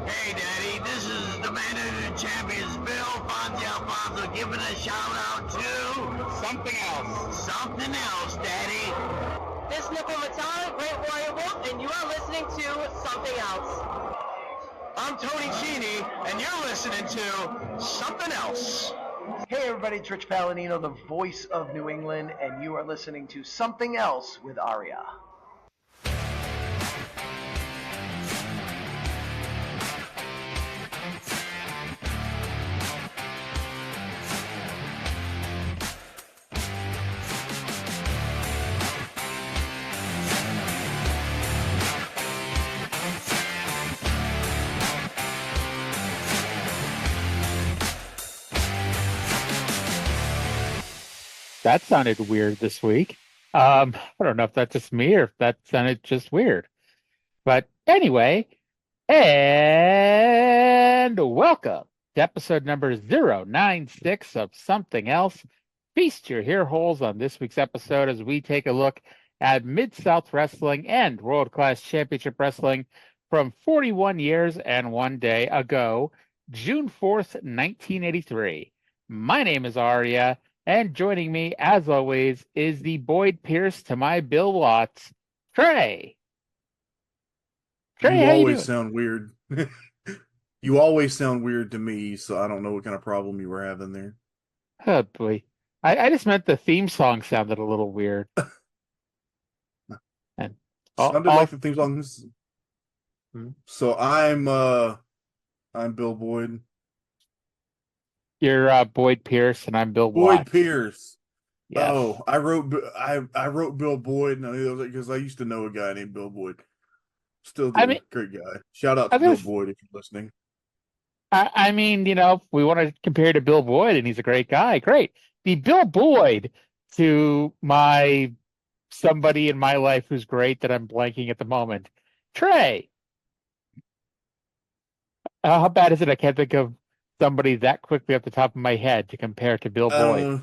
Hey, Daddy, this is the man of the champions, Bill Fonzie Alfonso, giving a shout out to Something else. something else, Daddy. This is Nickel Matara, Great Warrior Wolf, and you are listening to Something Else. I'm Tony Cini, and you're listening to Something Else. Hey everybody, it's Rich Palladino, the voice of New England, and you are listening to Something Else with Arya. That sounded weird this week. I don't know if that's just me or if that sounded just weird. But anyway, and welcome to episode number 096 of Something Else. Feast your ear holes on this week's episode as we take a look at Mid-South Wrestling and World Class Championship Wrestling from 41 years and 1 day ago, June 4th, 1983. My name is Arya. And joining me, as always, is the Boyd Pierce to my Bill Watts, Trae. Trae, you always sound weird. You always sound weird to me, so I don't know what kind of problem you were having there. Oh, boy. I just meant the theme song sounded a little weird. And sounded like the theme song. So I'm Bill Boyd. You're Boyd Pierce, and I'm Bill Watts. Boyd Pierce. Yes. Oh, I wrote Bill Boyd, and I knew that because I used to know a guy named Bill Boyd. Still do. Great guy. Shout out to Bill Boyd if you're listening. I mean, you know, we want to compare to Bill Boyd, and he's a great guy. Great. The Bill Boyd to my somebody in my life who's great that I'm blanking at the moment. Trae. How bad is it? I can't think of somebody that quickly off the top of my head to compare to Bill Boyd.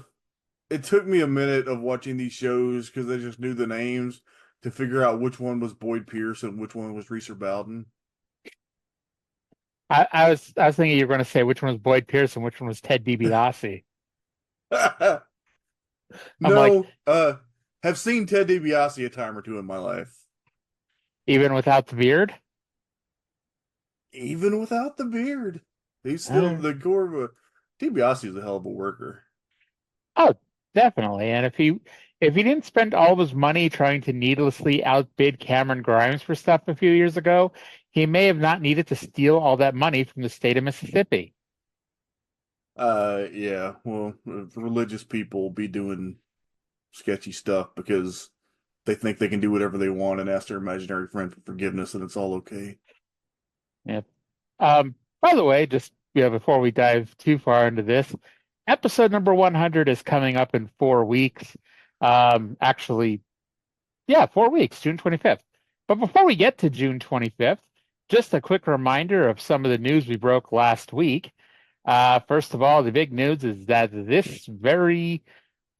It took me a minute of watching these shows because I just knew the names to figure out which one was Boyd Pierce and which one was Reeser Bowden. I was thinking you were going to say which one was Boyd Pierce and which one was Ted DiBiase. Have seen Ted DiBiase a time or two in my life. Even without the beard? Even without the beard. He's still the core, but DiBiase is a hell of a worker. Oh, definitely. And if he didn't spend all of his money trying to needlessly outbid Cameron Grimes for stuff a few years ago, he may have not needed to steal all that money from the state of Mississippi. Yeah. Well, religious people be doing sketchy stuff because they think they can do whatever they want and ask their imaginary friend for forgiveness, and it's all okay. Yeah. By the way, just before we dive too far into this, episode number 100 is coming up in 4 weeks. 4 weeks, June 25th. But before we get to June 25th, just a quick reminder of some of the news we broke last week. First of all, the big news is that this very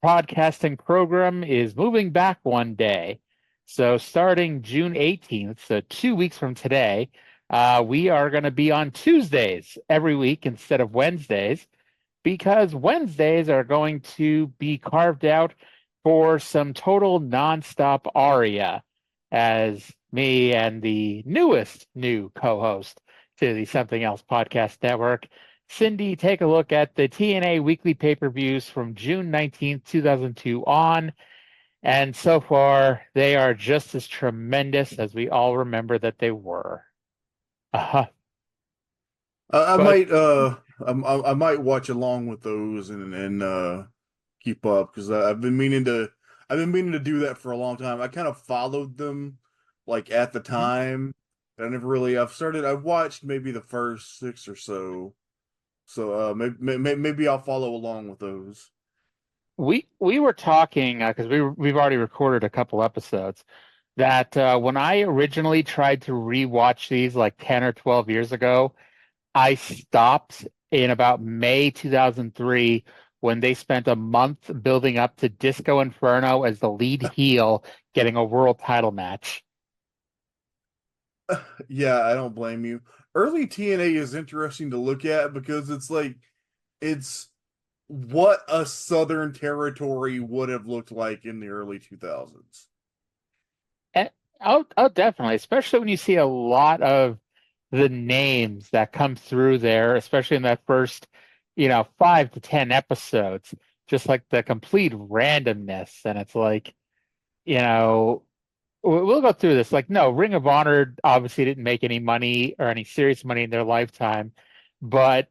podcasting program is moving back 1 day. So starting June 18th, so 2 weeks from today, we are going to be on Tuesdays every week instead of Wednesdays because Wednesdays are going to be carved out for some total nonstop Aria as me and the new co-host to the Something Else Podcast Network, Cindy, take a look at the TNA weekly pay-per-views from June 19th, 2002 on. And so far, they are just as tremendous as we all remember that they were. I might watch along with those and keep up because I've been meaning to do that for a long time. I kind of followed them like at the time. I've watched maybe the first 6 or so. So maybe I'll follow along with those. We were talking because we've already recorded a couple episodes that when I originally tried to rewatch these like 10 or 12 years ago, I stopped in about May 2003 when they spent a month building up to Disco Inferno as the lead heel getting a world title match. Yeah, I don't blame you. early TNA is interesting to look at because it's what a Southern Territory would have looked like in the early 2000s. Oh, definitely, especially when you see a lot of the names that come through there, especially in that first, 5 to 10 episodes, just like the complete randomness. And it's like, we'll go through this. Like, no, Ring of Honor obviously didn't make any money or any serious money in their lifetime, but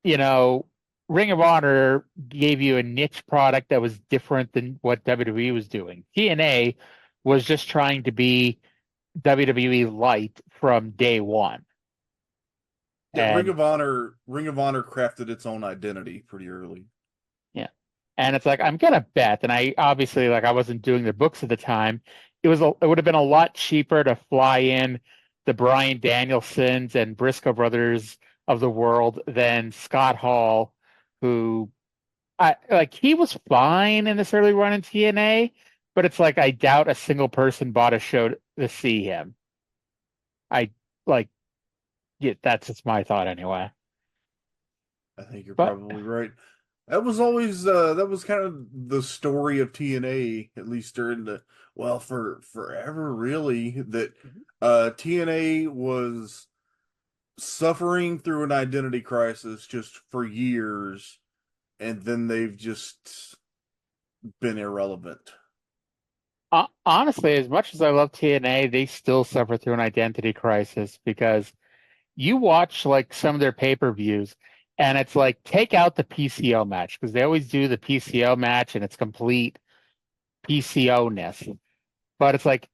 Ring of Honor gave you a niche product that was different than what WWE was doing. TNA was just trying to be WWE light from day one. Yeah, Ring And of Honor crafted its own identity pretty early. yeah. And it's like I'm gonna bet, and I obviously I wasn't doing the books at the time. It would have been a lot cheaper to fly in the Bryan Danielsons and Briscoe brothers of the world than Scott Hall, who he was fine in this early run in TNA, but it's like I doubt a single person bought a show to see him. Yeah, that's just my thought anyway. I think you're But probably right. That was always that was kind of the story of TNA, at least during for forever really, that TNA was suffering through an identity crisis just for years, and then they've just been irrelevant. honestly, as much as I love TNA, they still suffer through an identity crisis because you watch some of their pay-per-views and it's like take out the PCO match because they always do the PCO match and it's complete PCO-ness. But it's like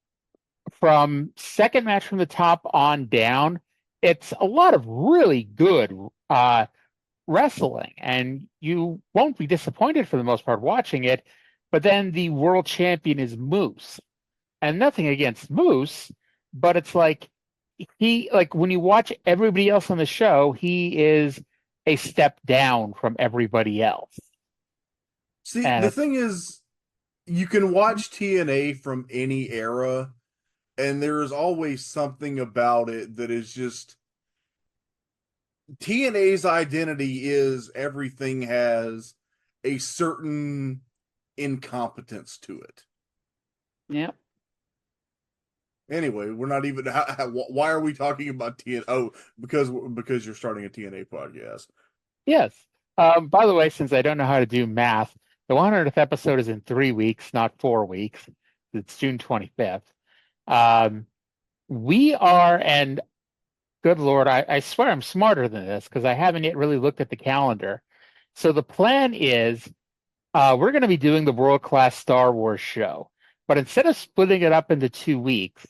from second match from the top on down, it's a lot of really good wrestling, and you won't be disappointed for the most part watching it. But then the world champion is Moose, and nothing against Moose, but it's like when you watch everybody else on the show, he is a step down from everybody else. See, And the thing is, you can watch TNA from any era, and there is always something about it that is just TNA's identity is everything has a certain incompetence to it. yeah. Anyway, we're not even. Why are we talking about TNA? Oh, because you're starting a TNA podcast. Yes. By the way, since I don't know how to do math, the 100th episode is in 3 weeks, not 4 weeks. It's June 25th. We are, and good Lord, I swear I'm smarter than this because I haven't yet really looked at the calendar. So the plan is we're going to be doing the World Class Star Wars show, but instead of splitting it up into 2 weeks,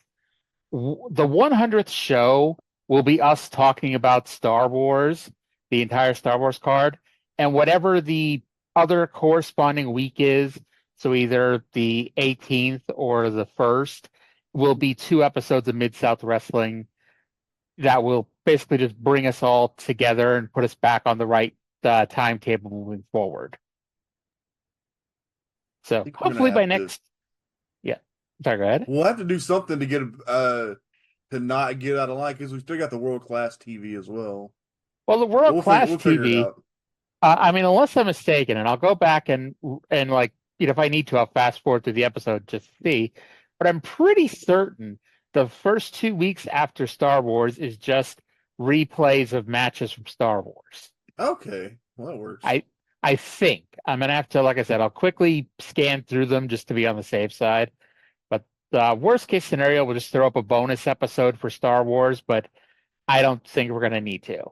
the 100th show will be us talking about Star Wars, the entire Star Wars card, and whatever the other corresponding week is, so either the 18th or the 1st, will be 2 episodes of Mid-South Wrestling that will basically just bring us all together and put us back on the right timetable moving forward. So hopefully by next... Yeah. Sorry, go ahead. We'll have to do something to get to not get out of line because we still got the World Class TV as well. Well, the World Class we'll figure it TV, out. I mean, unless I'm mistaken, and I'll go back and if I need to, I'll fast forward through the episode just to see. But I'm pretty certain the first 2 weeks after Star Wars is just replays of matches from Star Wars. Okay, well that works. I think I'm gonna have to, like I said, I'll quickly scan through them just to be on the safe side. But the worst case scenario, we'll just throw up a bonus episode for Star Wars, but I don't think we're gonna need to.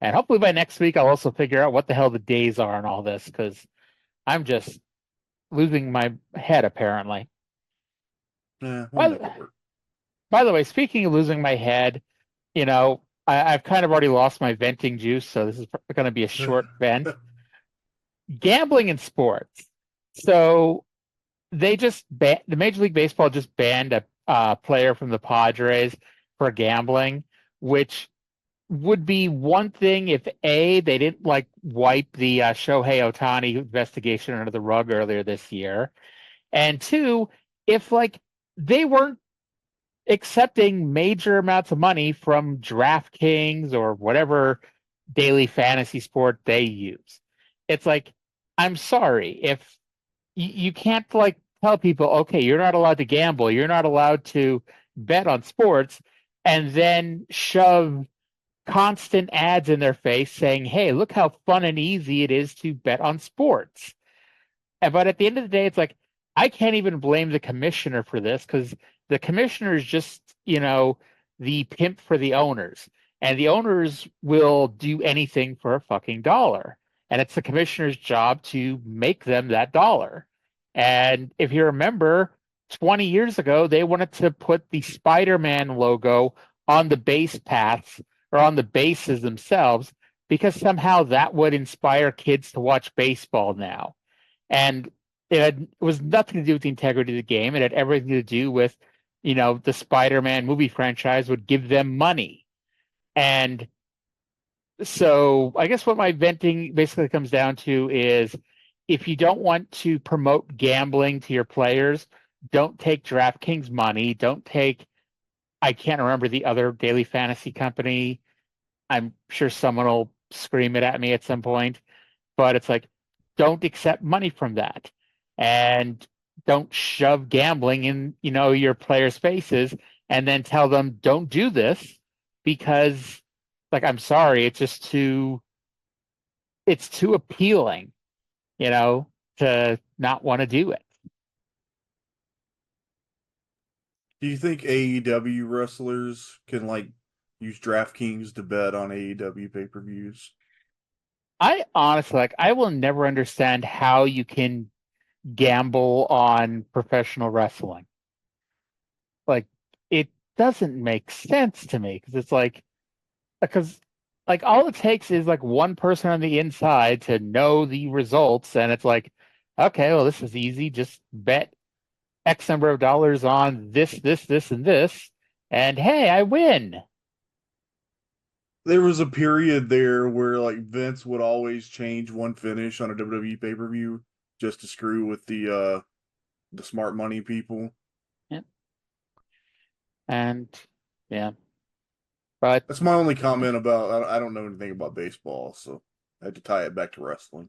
And hopefully by next week, I'll also figure out what the hell the days are and all this because I'm just losing my head apparently. Yeah, we'll make it work. By the way, speaking of losing my head, I've kind of already lost my venting juice, so this is going to be a short vent. Gambling in sports. So the Major League Baseball just banned a player from the Padres for gambling, which would be one thing if they didn't wipe the Shohei Ohtani investigation under the rug earlier this year, and two, if they weren't accepting major amounts of money from DraftKings or whatever daily fantasy sport they use. It's like, I'm sorry, if you can't like tell people, okay, you're not allowed to gamble, you're not allowed to bet on sports, and then shove constant ads in their face saying, hey, look how fun and easy it is to bet on sports. But at the end of the day, it's like, I can't even blame the commissioner for this, because the commissioner is just, the pimp for the owners. And the owners will do anything for a fucking dollar. And it's the commissioner's job to make them that dollar. And if you remember, 20 years ago, they wanted to put the Spider-Man logo on the base paths or on the bases themselves, because somehow that would inspire kids to watch baseball now. And it was nothing to do with the integrity of the game. It had everything to do with, the Spider-Man movie franchise would give them money. And so I guess what my venting basically comes down to is, if you don't want to promote gambling to your players, don't take DraftKings money. Don't take, I can't remember the other daily fantasy company. I'm sure someone will scream it at me at some point. But it's like, don't accept money from that. And don't shove gambling in, your players' faces and then tell them, don't do this, because, like, I'm sorry, it's too appealing, to not want to do it. Do you think AEW wrestlers can use DraftKings to bet on AEW pay-per-views? I honestly, I will never understand how you can gamble on professional wrestling. It doesn't make sense to me, because all it takes is one person on the inside to know the results, and it's like, okay, well, this is easy. Just bet X number of dollars on this, and this, and hey, I win. There was a period there where Vince would always change one finish on a WWE pay-per-view just to screw with the smart money people. Yeah. And yeah. But that's my only comment about. I don't know anything about baseball, so I had to tie it back to wrestling.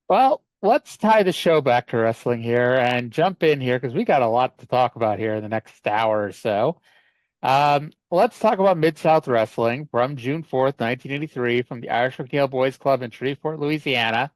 Well, let's tie the show back to wrestling here and jump in here, because we got a lot to talk about here in the next hour or so. Let's talk about Mid-South Wrestling from June 4th, 1983, from the Irish McNeil Boys Club in Shreveport, Louisiana.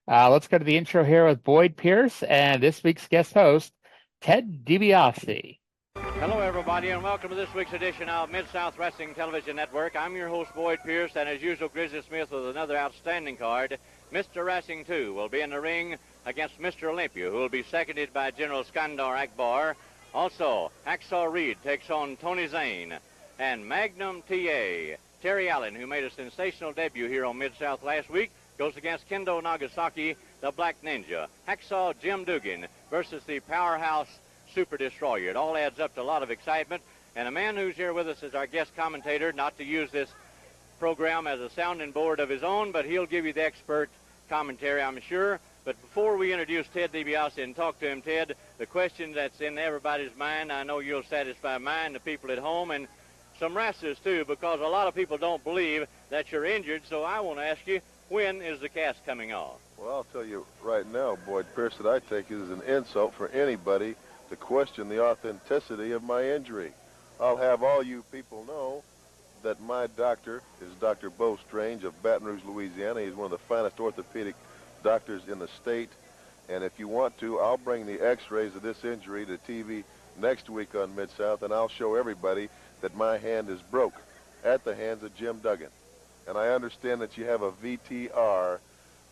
Let's go to the intro here with Boyd Pierce and this week's guest host, Ted DiBiase. Hello, everybody, and welcome to this week's edition of Mid-South Wrestling Television Network. I'm your host, Boyd Pierce, and as usual, Grizzly Smith with another outstanding card. Mr. Racing 2 will be in the ring against Mr. Olympia, who will be seconded by General Skandar Akbar. Also, Hacksaw Reed takes on Tony Zane, and Magnum TA, Terry Allen, who made a sensational debut here on Mid-South last week, goes against Kendo Nagasaki, the Black Ninja. Hacksaw Jim Dugan versus the Powerhouse Super Destroyer. It all adds up to a lot of excitement, and a man who's here with us is our guest commentator, not to use this program as a sounding board of his own, but he'll give you the expert commentary, I'm sure. But before we introduce Ted DiBiase and talk to him, Ted, the question that's in everybody's mind, I know you'll satisfy mine, the people at home, and some wrestlers too, because a lot of people don't believe that you're injured. So I want to ask you, when is the cast coming off? Well, I'll tell you right now, Boyd Pierce, that I take it as an insult for anybody to question the authenticity of my injury. I'll have all you people know that my doctor is Dr. Bo Strange of Baton Rouge, Louisiana. He's one of the finest orthopedic doctors in the state. And if you want to, I'll bring the x-rays of this injury to TV next week on Mid-South, and I'll show everybody that my hand is broke at the hands of Jim Duggan. And I understand that you have a VTR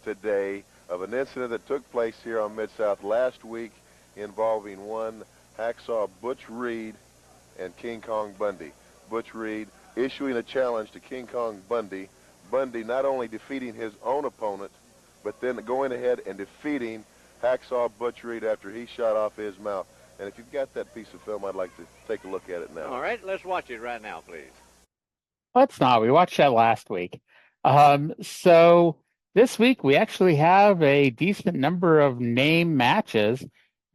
today of an incident that took place here on Mid-South last week involving one Hacksaw Butch Reed and King Kong Bundy. Butch Reed issuing a challenge to King Kong Bundy. Bundy not only defeating his own opponent, but then going ahead and defeating Hacksaw Butch Reed after he shot off his mouth. And if you've got that piece of film, I'd like to take a look at it now. All right, let's watch it right now, please. Let's not. We watched that last week. So this week we actually have a decent number of name matches,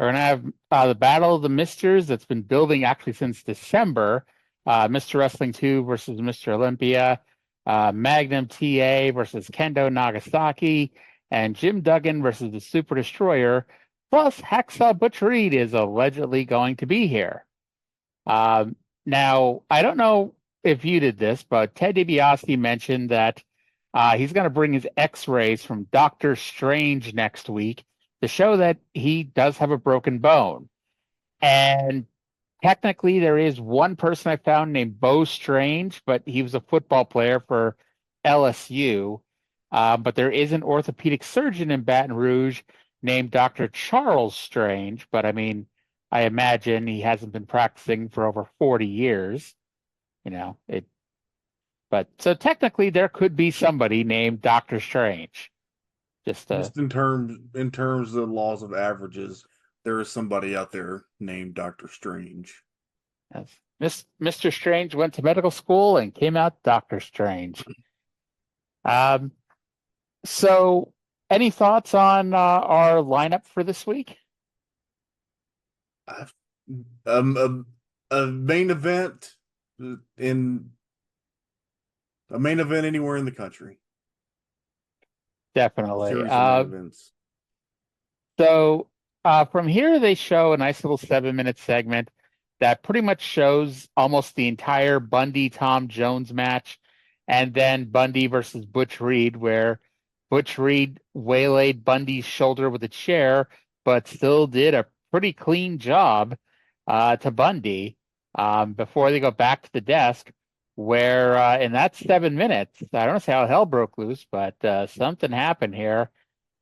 We're going to have the Battle of the Misters that's been building actually since December. Mr. Wrestling 2 versus Mr. Olympia, Magnum TA versus Kendo Nagasaki, and Jim Duggan versus the Super Destroyer. Plus, Hacksaw Butch Reed is allegedly going to be here. Now, I don't know if you did this, but Ted DiBiase mentioned that he's going to bring his x-rays from Doctor Strange next week to show that he does have a broken bone. And technically, there is one person I found named Bo Strange, but he was a football player for LSU. But there is an orthopedic surgeon in Baton Rouge named Dr. Charles Strange. But I mean, I imagine he hasn't been practicing for over 40 years. But so technically, there could be somebody named Doctor Strange. Just in terms of the laws of averages, there is somebody out there named Dr. Strange. Yes. Mr. Strange went to medical school and came out Dr. Strange. So, any thoughts on our lineup for this week? A main event anywhere in the country. Definitely. So from here, they show a nice little 7-minute segment that pretty much shows almost the entire Bundy-Tom Jones match, and then Bundy versus Butch Reed, where Butch Reed waylaid Bundy's shoulder with a chair, but still did a pretty clean job to Bundy before they go back to the desk, where in that 7 minutes, I don't know how hell broke loose, but something happened here.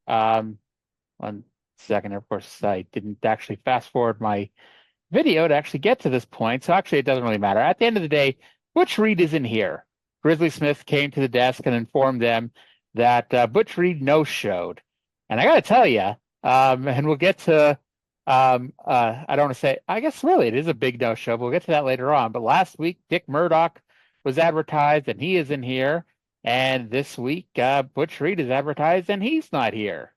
1 second, of course, I didn't actually fast forward my video to actually get to this point, so actually it doesn't really matter. At the end of the day, Butch Reed isn't here. Grizzly Smith came to the desk and informed them that Butch Reed no-showed. And I got to tell you, and we'll get to, I don't want to say, I guess really it is a big no-show, but we'll get to that later on. But last week, Dick Murdoch was advertised and he isn't here. And this week, Butch Reed is advertised and he's not here.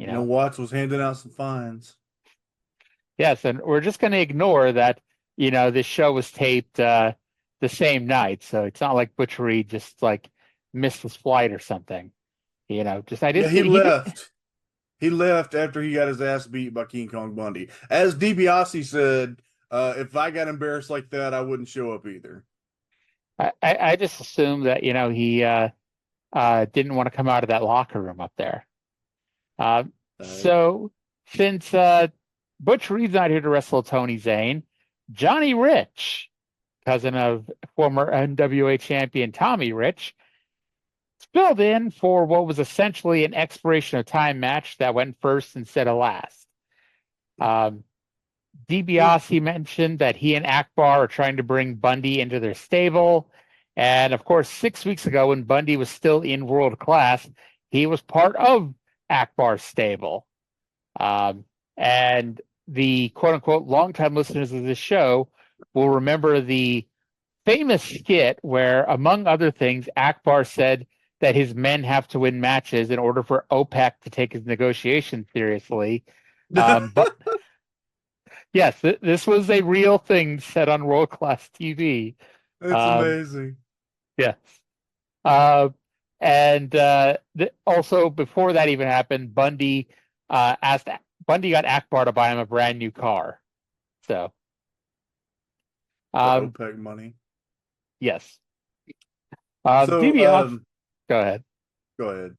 Watts was handing out some fines. Yes, and we're just going to ignore that, this show was taped the same night. So it's not like Butch Reed just missed his flight or something. He left. He left after he got his ass beat by King Kong Bundy. As DiBiase said, if I got embarrassed like that, I wouldn't show up either. I just assumed that, he didn't want to come out of that locker room up there. So since Butch Reed's not here to wrestle Tony Zane, Johnny Rich, cousin of former NWA champion Tommy Rich, filled in for what was essentially an expiration of time match that went first instead of last. DiBiase mentioned that he and Akbar are trying to bring Bundy into their stable. And of course, 6 weeks ago, when Bundy was still in world class, he was part of Akbar's stable. And the quote-unquote longtime listeners of this show will remember the famous skit where, among other things, Akbar said that his men have to win matches in order for OPEC to take his negotiations seriously. But yes, this was a real thing said on World Class TV. It's amazing. Yes. And also, before that even happened, Bundy got Akbar to buy him a brand new car. So, OPEC money. Yes. DiBiase. Go ahead. Go ahead.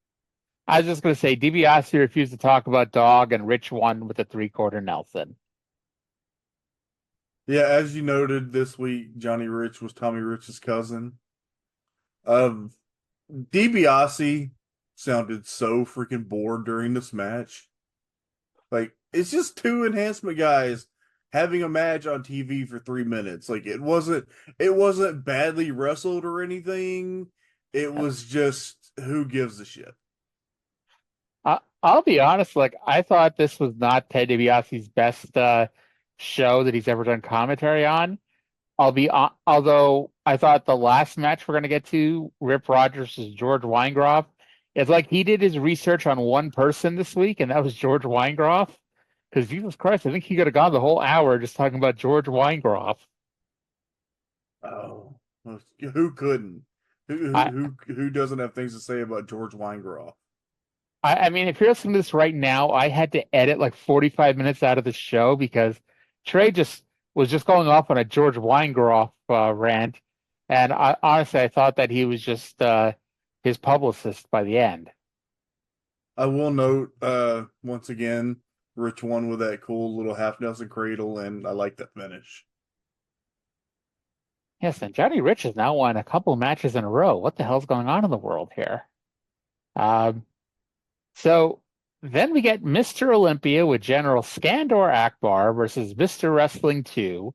I was just going to say, DiBiase refused to talk about Dog, and Rich won with a 3-quarter Nelson. Yeah, as you noted this week, Johnny Rich was Tommy Rich's cousin. DiBiase sounded so freaking bored during this match. It's just two enhancement guys having a match on TV for 3 minutes. It wasn't badly wrestled or anything. It was just, who gives a shit? I'll be honest, I thought this was not Ted DiBiase's best show that he's ever done commentary on. Although I thought the last match we're going to get to, Rip Rogers versus George Weingroff, it's like he did his research on one person this week, and that was George Weingroff. Because Jesus Christ, I think he could have gone the whole hour just talking about George Weingroff. Oh, who couldn't? I, Who doesn't have things to say about George Weingroff? I mean, if you're listening to this right now, I had to edit like 45 minutes out of the show because Trey was just going off on a George Weingroff rant, and honestly, I thought that he was just his publicist by the end. I will note once again, Rich won with that cool little half Nelson cradle, and I like that finish. Yes, and Johnny Rich has now won a couple of matches in a row. What the hell's going on in the world here? So then we get Mr. Olympia with General Skandor Akbar versus Mr. Wrestling 2.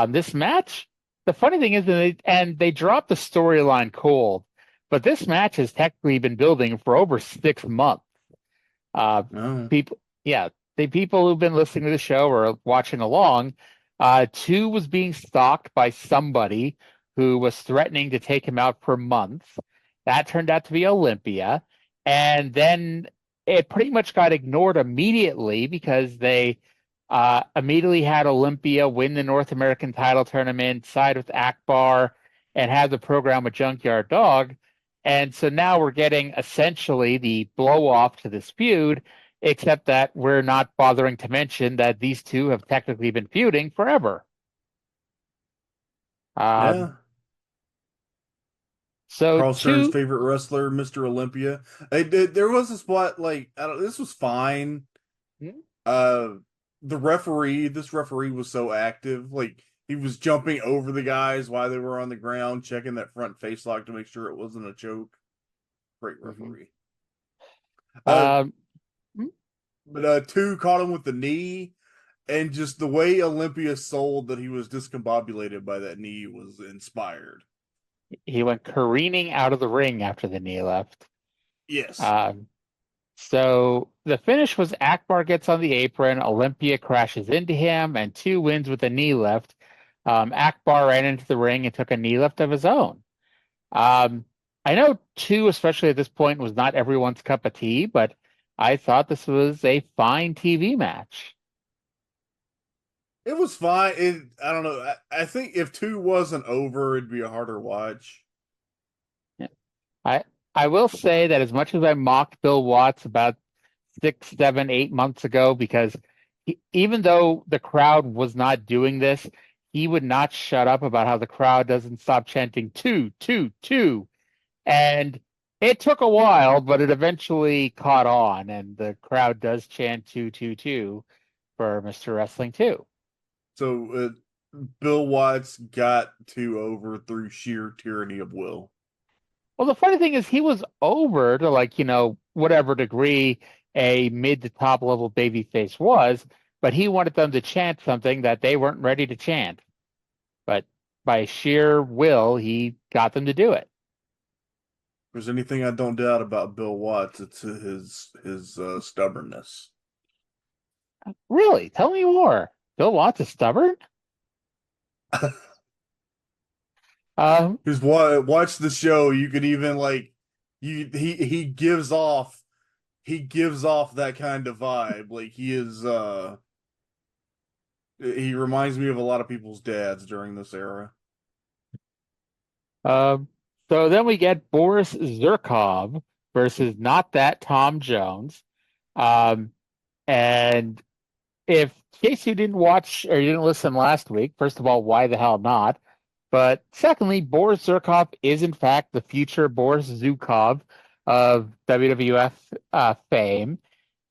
This match, the funny thing is, they dropped the storyline cold, but this match has technically been building for over 6 months. People who've been listening to the show or watching along, 2 was being stalked by somebody who was threatening to take him out for months. That turned out to be Olympia. And then it pretty much got ignored immediately because they immediately had Olympia win the North American title tournament, side with Akbar, and have the program with Junkyard Dog. And so now we're getting essentially the blow-off to this feud, except that we're not bothering to mention that these two have technically been feuding forever. Yeah. So Carl Stern's favorite wrestler, Mr. Olympia. There was a spot this was fine. This referee was so active, like he was jumping over the guys while they were on the ground, checking that front face lock to make sure it wasn't a choke. Great referee. But 2 caught him with the knee, and just the way Olympia sold that he was discombobulated by that knee was inspired. He went careening out of the ring after the knee left. Yes. So the finish was Akbar gets on the apron, Olympia crashes into him, and 2 wins with a knee lift. Akbar ran into the ring and took a knee lift of his own. I know 2, especially at this point, was not everyone's cup of tea, but I thought this was a fine TV match. It was fine. I don't know. I think if 2 wasn't over, it'd be a harder watch. Yeah. I will say that as much as I mocked Bill Watts about 6, 7, 8 months ago, because even though the crowd was not doing this, he would not shut up about how the crowd doesn't stop chanting 2, 2, 2. And it took a while, but it eventually caught on, and the crowd does chant 2, 2, 2 for Mr. Wrestling 2. So Bill Watts got 2 over through sheer tyranny of will. Well, the funny thing is he was over to whatever degree a mid to top level babyface was, but he wanted them to chant something that they weren't ready to chant. But by sheer will, he got them to do it. If there's anything I don't doubt about Bill Watts, it's his stubbornness. Really? Tell me more. Bill Watts is stubborn? Because watch the show, you could even he gives off that kind of vibe. Like he is he reminds me of a lot of people's dads during this era. So then we get Boris Zurkov versus Not That Tom Jones. And in case you didn't watch or you didn't listen last week, first of all, why the hell not? But secondly, Boris Zurkov is in fact the future Boris Zukov of WWF fame.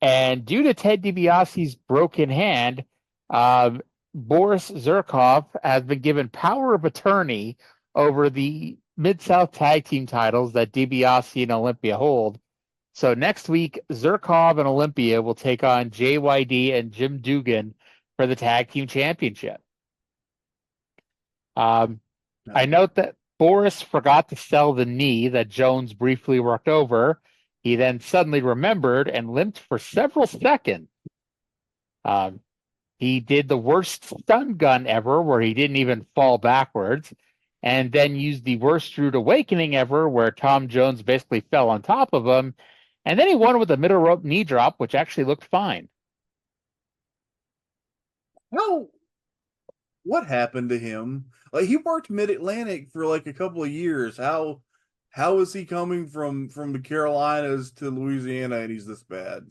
And due to Ted DiBiase's broken hand, Boris Zurkov has been given power of attorney over the Mid-South Tag Team titles that DiBiase and Olympia hold. So next week, Zurkov and Olympia will take on JYD and Jim Dugan for the Tag Team Championship. I note that Boris forgot to sell the knee that Jones briefly worked over. He then suddenly remembered and limped for several seconds. He did the worst stun gun ever, where he didn't even fall backwards, and then used the worst Rude Awakening ever, where Tom Jones basically fell on top of him, and then he won with a middle rope knee drop, which actually looked fine. How? What happened to him? Like he worked Mid Atlantic for like a couple of years. How is he coming from the Carolinas to Louisiana and he's this bad?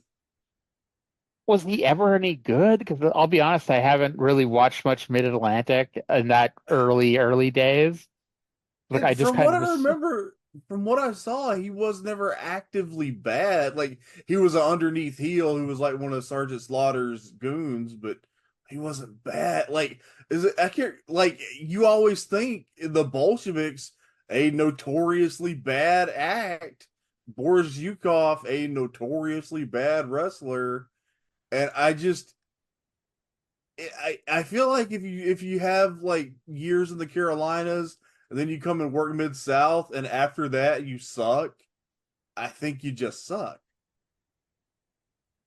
Was he ever any good? Because I'll be honest, I haven't really watched much Mid Atlantic in that early days. Like I And just from kind what of I remember, from what I saw, he was never actively bad. Like he was an underneath heel who was like one of Sergeant Slaughter's goons, but he wasn't bad. Like is it? I can't. Like you always think the Bolsheviks a notoriously bad act, Boris Yukov a notoriously bad wrestler, and I feel like if you have like years in the Carolinas and then you come and work Mid South and after that you suck, I think you just suck.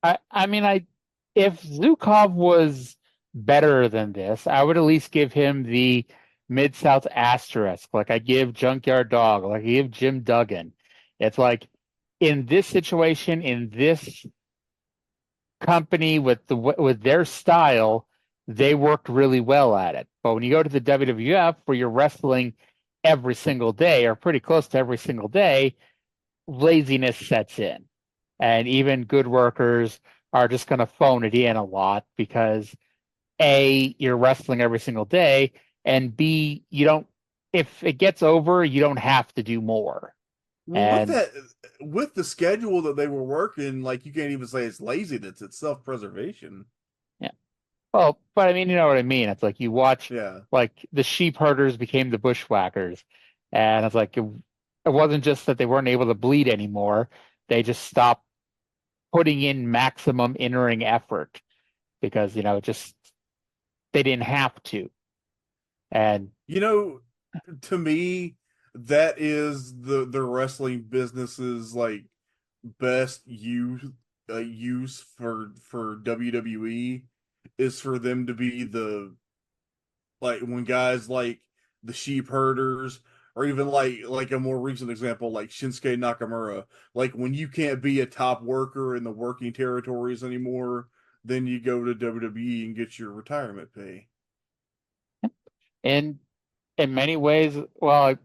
I mean I if Zukov was better than this, I would at least give him the Mid South asterisk. Like I give Junkyard Dog, like I give Jim Duggan. It's like in this situation, in this company with their style, they worked really well at it. But when you go to the WWF where you're wrestling every single day or pretty close to every single day, laziness sets in. And even good workers are just going to phone it in a lot because A, you're wrestling every single day, and B, you don't, if it gets over, you don't have to do more. Well, And with the schedule that they were working, like you can't even say it's laziness, it's self-preservation. yeah, well, but I mean, you know what I mean. It's like you watch, Yeah. like the sheep herders became the bushwhackers, and it's like it wasn't just that they weren't able to bleed anymore; they just stopped putting in maximum in-ring effort because just they didn't have to. And To me, that is the wrestling business's like best use for WWE is for them to be the like when guys like the sheep herders or even like a more recent example like Shinsuke Nakamura, like when you can't be a top worker in the working territories anymore, then you go to WWE and get your retirement pay. in many ways, well,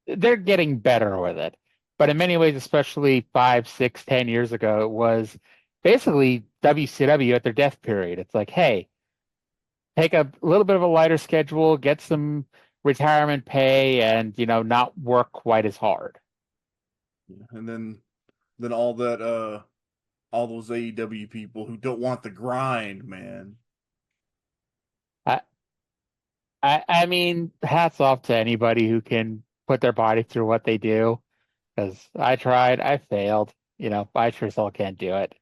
they're getting better with it. But in many ways, especially 5, 6, 10 years ago, it was basically WCW at their death period. It's like, hey, take a little bit of a lighter schedule, get some retirement pay, and not work quite as hard. And then all those AEW people who don't want the grind, man. I I mean, hats off to anybody who can put their body through what they do. Because I tried, I failed. I sure as hell can't do it.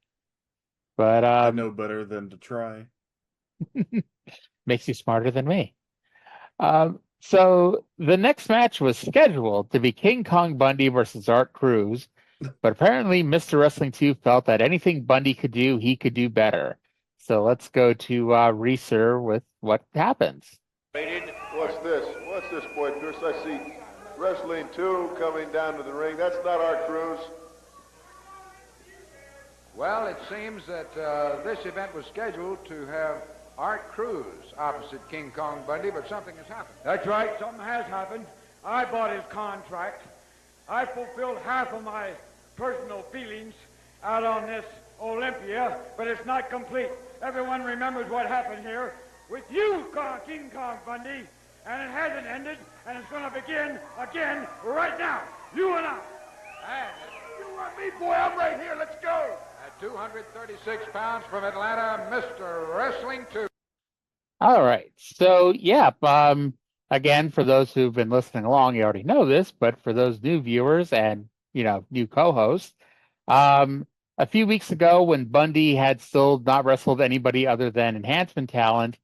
But I know better than to try. makes you smarter than me. So the next match was scheduled to be King Kong Bundy versus Art Cruz, but apparently Mr. Wrestling 2 felt that anything Bundy could do, he could do better. So let's go to Reeser with what happens. What's this? What's this, boy, Pierce? I see Wrestling 2 coming down to the ring. That's not our Cruz. Well, it seems that this event was scheduled to have Art Cruz opposite King Kong Bundy, but something has happened. That's right, something has happened. I bought his contract. I fulfilled half of my personal feelings out on this Olympia, but it's not complete. Everyone remembers what happened here with you, King Kong Bundy, and it hasn't ended, and it's going to begin again right now. You and I. And You and me, boy, I'm right here. Let's go. at 236 pounds from Atlanta, Mr. Wrestling 2. All right. So, yeah, again, for those who've been listening along, you already know this, but for those new viewers and, new co-hosts, a few weeks ago when Bundy had still not wrestled anybody other than enhancement talent,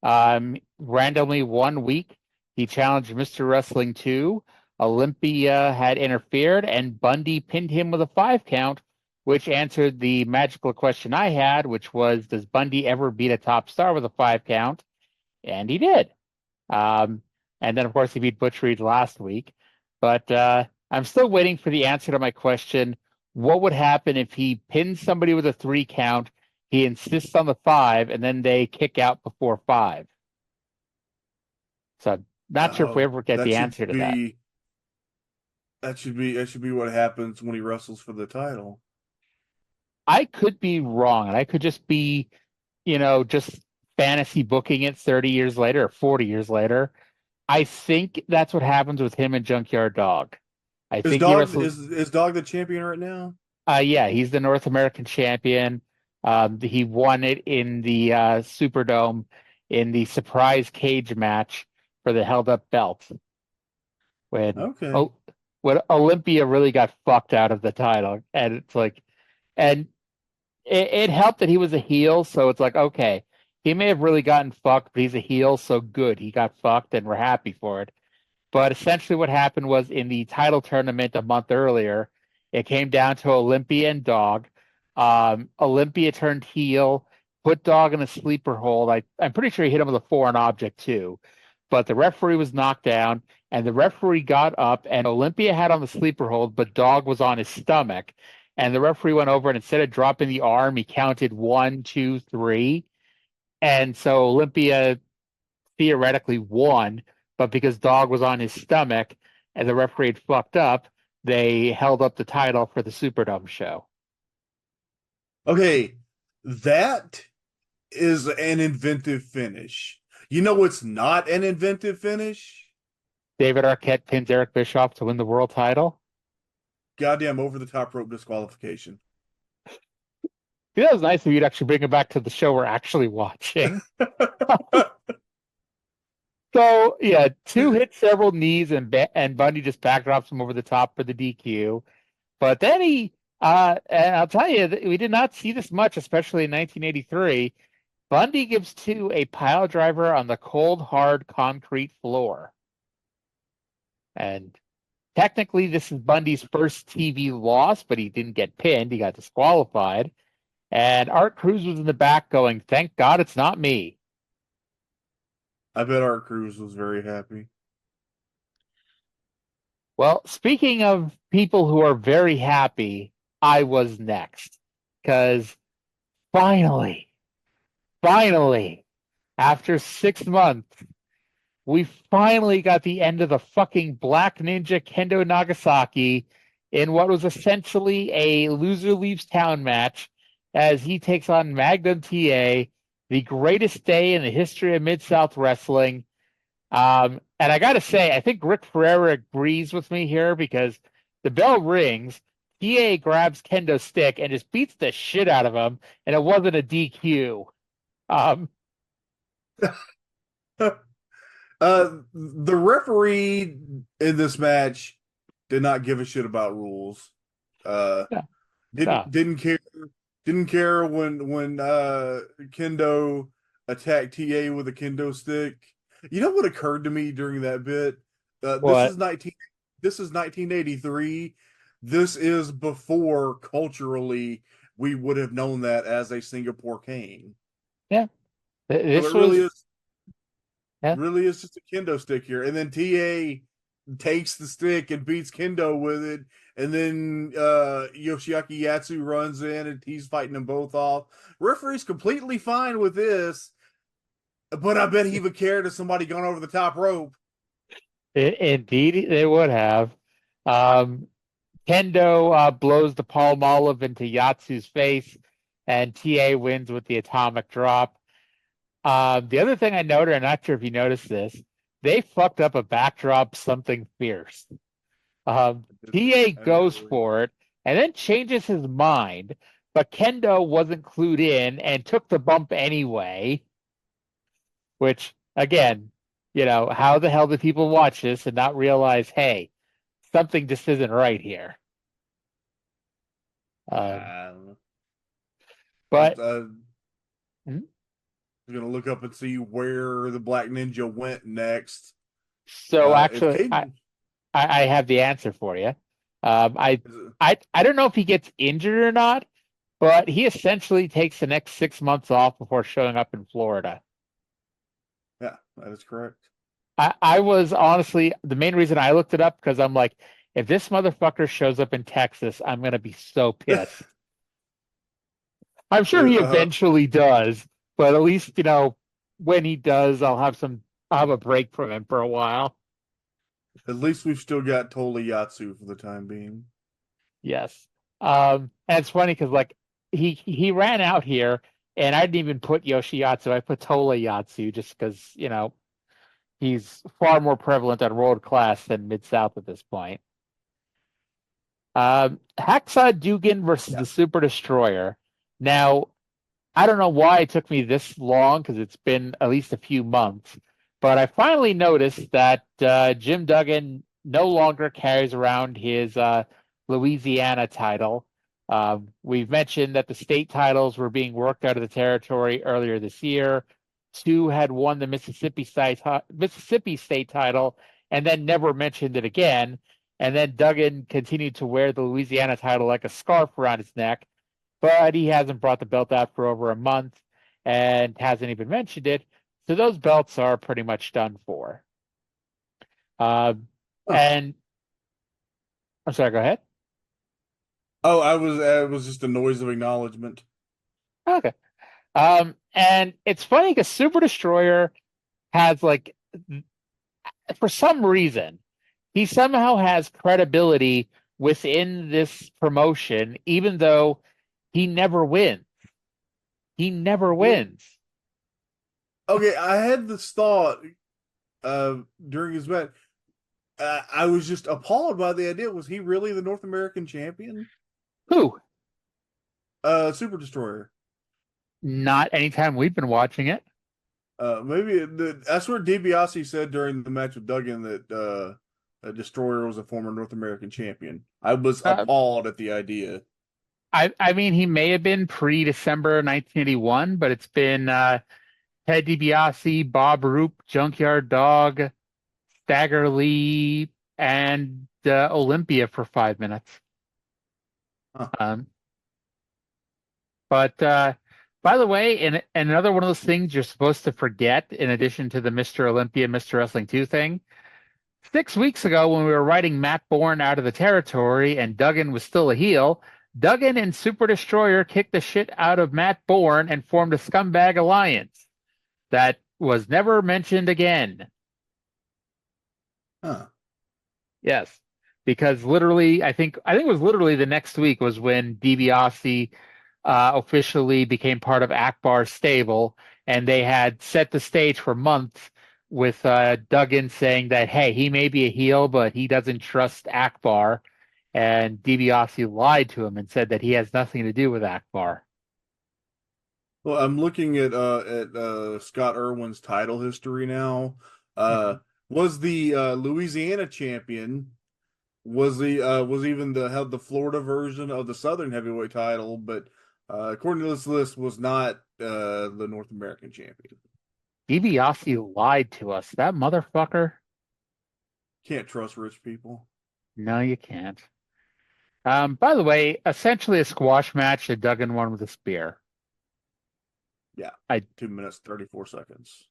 randomly one week, he challenged Mr. Wrestling 2. Olympia had interfered, and Bundy pinned him with a 5 count, which answered the magical question I had, which was, does Bundy ever beat a top star with a 5 count? And he did. And then, of course, he beat Butch Reed last week. But I'm still waiting for the answer to my question. What would happen if he pinned somebody with a 3 count He insists on the 5, and then they kick out before 5. So not sure if we ever get the answer to that. That should be what happens when he wrestles for the title. I could be wrong, and I could just be, just fantasy booking it 30 years later or 40 years later. I think that's what happens with him and Junkyard Dog. Is Dog the champion right now? Yeah, he's the North American champion. He won it in the Superdome in the surprise cage match for the held up belt. When Olympia really got fucked out of the title, and it's like, and it helped that he was a heel, so it's like, okay, he may have really gotten fucked, but he's a heel, so good, he got fucked, and we're happy for it. But essentially, what happened was in the title tournament a month earlier, it came down to Olympia and Dog. Olympia turned heel, put Dog in a sleeper hold. I'm pretty sure he hit him with a foreign object too. But the referee was knocked down, and the referee got up, and Olympia had on the sleeper hold, but Dog was on his stomach. And the referee went over, and instead of dropping the arm, he counted 1, 2, 3. And so Olympia theoretically won, but because Dog was on his stomach and the referee had fucked up, they held up the title for the Superdome show. Okay, that is an inventive finish. You know what's not an inventive finish? David Arquette pins Eric Bischoff to win the world title. Goddamn over-the-top rope disqualification. That was nice of you to actually bring it back to the show we're actually watching. So, yeah, 2 hit several knees, and Bundy just backdrops him over the top for the DQ. But then and I'll tell you, we did not see this much, especially in 1983. Bundy gives 2 a pile driver on the cold, hard concrete floor. And technically, this is Bundy's first TV loss, but he didn't get pinned. He got disqualified. And Art Cruz was in the back going, "Thank God it's not me." I bet Art Cruz was very happy. Well, speaking of people who are very happy, I was next. Because finally, after 6 months, we finally got the end of the fucking Black Ninja Kendo Nagasaki in what was essentially a loser leaves town match as he takes on Magnum TA, the greatest day in the history of Mid-South Wrestling. And I got to say, I think Rick Ferreira agrees with me here because the bell rings, TA grabs Kendo's stick and just beats the shit out of him, and it wasn't a DQ. The referee in this match did not give a shit about rules. Didn't care when Kendo attacked TA with a kendo stick. You know what occurred to me during that bit? This is 1983. This is before culturally we would have known that as a Singapore cane. Yeah, really is just a kendo stick here, and then TA takes the stick and beats Kendo with it, and then Yoshiaki Yatsu runs in and he's fighting them both off. Referee's completely fine with this, but I bet he would care if somebody gone over the top rope. Indeed, they would have. Kendo blows the palm olive into Yatsu's face, and TA wins with the atomic drop. The other thing I noted, I'm not sure if you noticed this, they fucked up a backdrop something fierce. TA goes for it and then changes his mind, but Kendo wasn't clued in and took the bump anyway, which, again, how the hell do people watch this and not realize, hey, something just isn't right here? But I'm going to look up and see where the Black Ninja went next. So actually, I have the answer for you. I don't know if he gets injured or not, but he essentially takes the next 6 months off before showing up in Florida. Yeah, that is correct. I was honestly, the main reason I looked it up because I'm like, if this motherfucker shows up in Texas, I'm going to be so pissed. I'm sure he eventually does, but at least, when he does, I'll have a break from him for a while. At least we've still got Tolayatsu for the time being. Yes. And it's funny because he ran out here, and I didn't even put Yoshiatsu. I put Tolayatsu just because, he's far more prevalent on World Class than Mid-South at this point. Hacksaw Dugan versus the Super Destroyer. Now, I don't know why it took me this long because it's been at least a few months, but I finally noticed that Jim Duggan no longer carries around his Louisiana title. We've mentioned that the state titles were being worked out of the territory earlier this year. Stu had won the Mississippi state title and then never mentioned it again. And then Duggan continued to wear the Louisiana title like a scarf around his neck, but he hasn't brought the belt out for over a month and hasn't even mentioned it. So those belts are pretty much done for. And I'm sorry, go ahead. Oh, it was just a noise of acknowledgement. Okay. And it's funny because Super Destroyer has for some reason, he somehow has credibility within this promotion, even though he never wins. He never wins. Okay, I had this thought during his match. I was just appalled by the idea. Was he really the North American champion? Who? Super Destroyer. Not anytime we've been watching it. Maybe that's what DiBiase said during the match with Duggan that Destroyer was a former North American champion. I was appalled at the idea. I mean, he may have been pre-December 1981, but it's been Ted DiBiase, Bob Roop, Junkyard Dog, Stagger Lee, and Olympia for 5 minutes. Huh. But by the way, and another one of those things you're supposed to forget, in addition to the Mr. Olympia, Mr. Wrestling 2 thing, 6 weeks ago when we were writing Matt Bourne out of the territory and Duggan was still a heel, Duggan and Super Destroyer kicked the shit out of Matt Bourne and formed a scumbag alliance that was never mentioned again. Huh. Yes, because literally, I think it was literally the next week was when DiBiase officially became part of Akbar's stable, and they had set the stage for months with Duggan saying that, hey, he may be a heel, but he doesn't trust Akbar. And DiBiase lied to him and said that he has nothing to do with Akbar. Well, I'm looking at Scott Irwin's title history now. Was the Louisiana champion? Was even held the Florida version of the Southern heavyweight title? But according to this list, was not the North American champion. DiBiase lied to us. That motherfucker. Can't trust rich people. No, you can't. By the way, essentially a squash match that Duggan won with a spear. Yeah, 2 minutes, 34 seconds.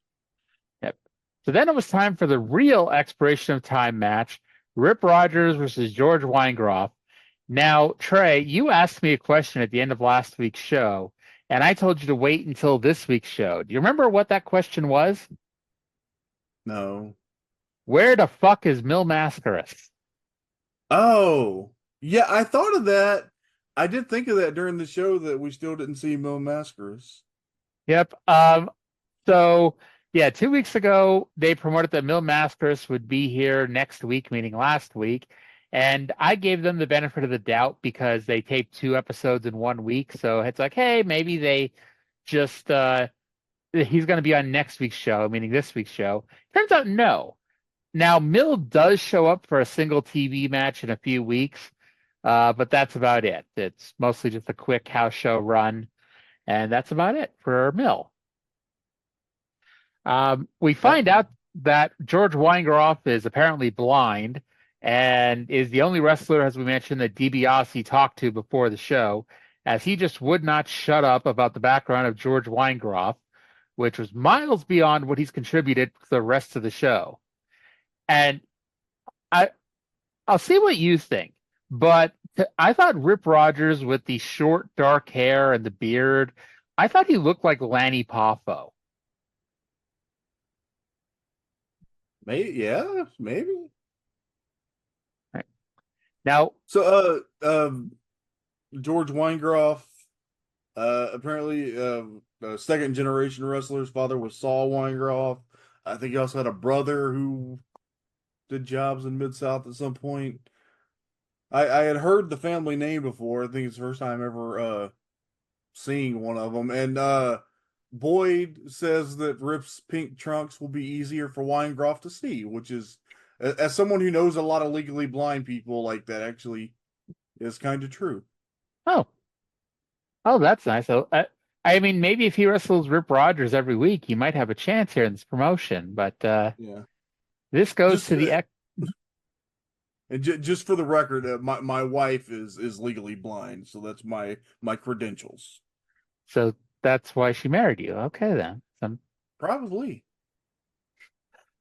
Yep. So then it was time for the real expiration of time match, Rip Rogers versus George Weingroff. Now, Trey, you asked me a question at the end of last week's show, and I told you to wait until this week's show. Do you remember what that question was? No. Where the fuck is Mil Mascaras? Oh, yeah, I thought of that. I did think of that during the show that we still didn't see Mil Mascaras. Yep. So, yeah, 2 weeks ago, they promoted that Mil Mascaras would be here next week, meaning last week. And I gave them the benefit of the doubt because they taped 2 episodes in 1 week. So it's like, hey, maybe they just, he's going to be on next week's show, meaning this week's show. Turns out, no. Now, Mil does show up for a single TV match in a few weeks, but that's about it. It's mostly just a quick house show run. And that's about it for Mil. We find out that George Weingroff is apparently blind and is the only wrestler, as we mentioned, that DiBiase talked to before the show, as he just would not shut up about the background of George Weingroff, which was miles beyond what he's contributed to the rest of the show. And I'll see what you think, but I thought Rip Rogers with the short, dark hair and the beard, I thought he looked like Lanny Poffo. Maybe. Right. Now, So, George Weingroff, apparently, a second generation wrestler. His father was Saul Weingroff. I think he also had a brother who did jobs in Mid-South at some point. I had heard the family name before. I think it's the first time ever seeing one of them. And Boyd says that Rip's pink trunks will be easier for Weingroff to see, which is, as someone who knows a lot of legally blind people, like that actually is kind of true. oh, that's nice. So, I mean, maybe if he wrestles Rip Rogers every week, he might have a chance here in this promotion. But Yeah. this goes Just, to the And just for the record, my wife is legally blind, so that's my credentials. so that's why she married you. Okay, then. Probably.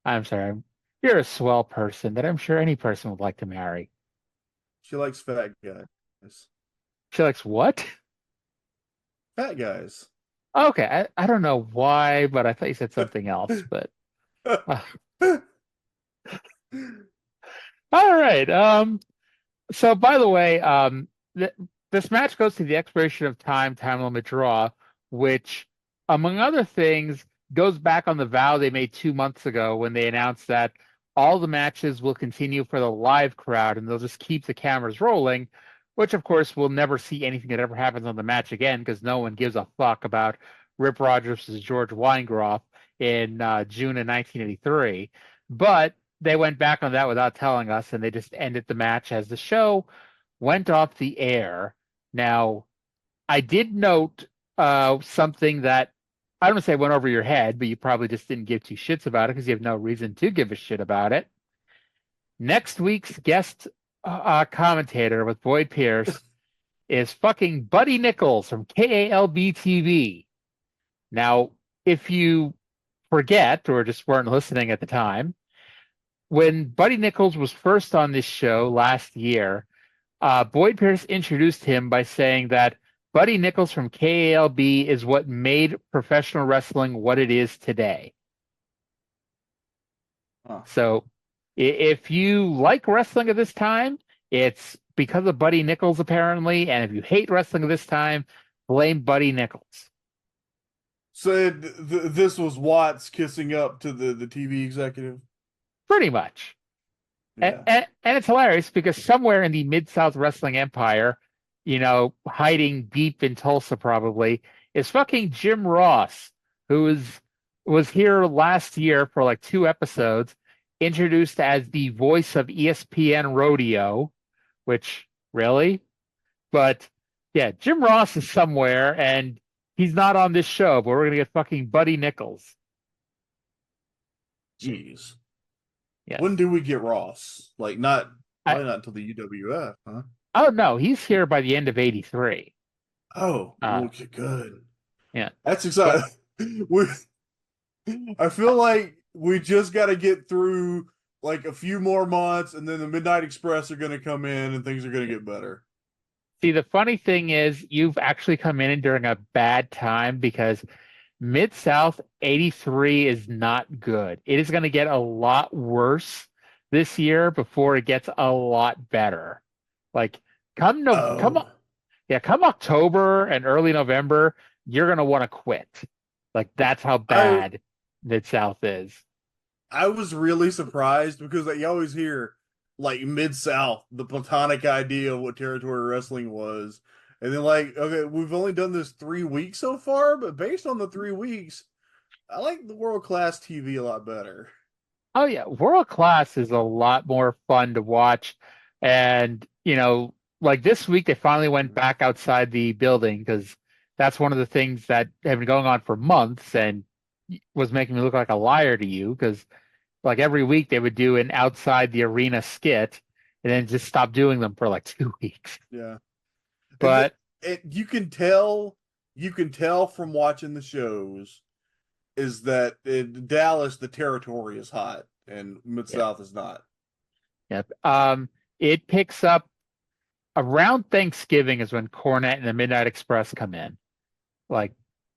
I'm sorry. You're a swell person that I'm sure any person would like to marry. She likes fat guys. She likes what? Fat guys. Okay, I don't know why, but I thought you said something else. But all right. So by the way, this match goes to the expiration of time limit draw, which, among other things, goes back on the vow they made 2 months ago when they announced that all the matches will continue for the live crowd and they'll just keep the cameras rolling, which of course we'll never see anything that ever happens on the match again because no one gives a fuck about Rip Rogers versus George Weingroff in June of 1983. But they went back on that without telling us, and they just ended the match as the show went off the air. Now, I did note something that I don't want to say went over your head, but you probably just didn't give two shits about it because you have no reason to give a shit about it. Next week's guest commentator with Boyd Pierce is fucking Buddy Nichols from KALB TV. Now, if you forget or just weren't listening at the time, when Buddy Nichols was first on this show last year, Boyd Pierce introduced him by saying that Buddy Nichols from KALB is what made professional wrestling what it is today. Huh. So if you like wrestling at this time, it's because of Buddy Nichols, apparently. And if you hate wrestling at this time, blame Buddy Nichols. So this was Watts kissing up to the TV executive? Pretty much. Yeah. And it's hilarious because somewhere in the Mid-South Wrestling Empire, you know, hiding deep in Tulsa probably, is fucking Jim Ross, who was here last year for like 2 episodes, introduced as the voice of ESPN Rodeo, which, really? But, yeah, Jim Ross is somewhere, and he's not on this show, but we're going to get fucking Buddy Nichols. Jeez. Yes. When do we get Ross? Like, probably not until the UWF, huh? Oh, no, he's here by the end of 83. Oh, okay, good. Yeah. That's exciting. I feel like we just got to get through like a few more months, and then the Midnight Express are going to come in, and things are going to get better. See, the funny thing is, you've actually come in during a bad time because Mid-South 83 is not good. It is going to get a lot worse this year before it gets a lot better. Like, come October and early November, you're going to want to quit. Like, that's how bad Mid-South is. I was really surprised because you always hear, like, Mid-South, the platonic idea of what territory wrestling was. And then, like, okay, we've only done this 3 weeks so far, but based on the 3 weeks, I like the world-class TV a lot better. Oh, yeah. World Class is a lot more fun to watch. And, you know, like this week, they finally went back outside the building because that's one of the things that have been going on for months and was making me look like a liar to you because, like, every week they would do an outside the arena skit and then just stop doing them for like 2 weeks. Yeah. But you can tell from watching the shows is that in Dallas, the territory is hot and Mid-South is not. Yep. It picks up around Thanksgiving is when Cornette and the Midnight Express come in. Like,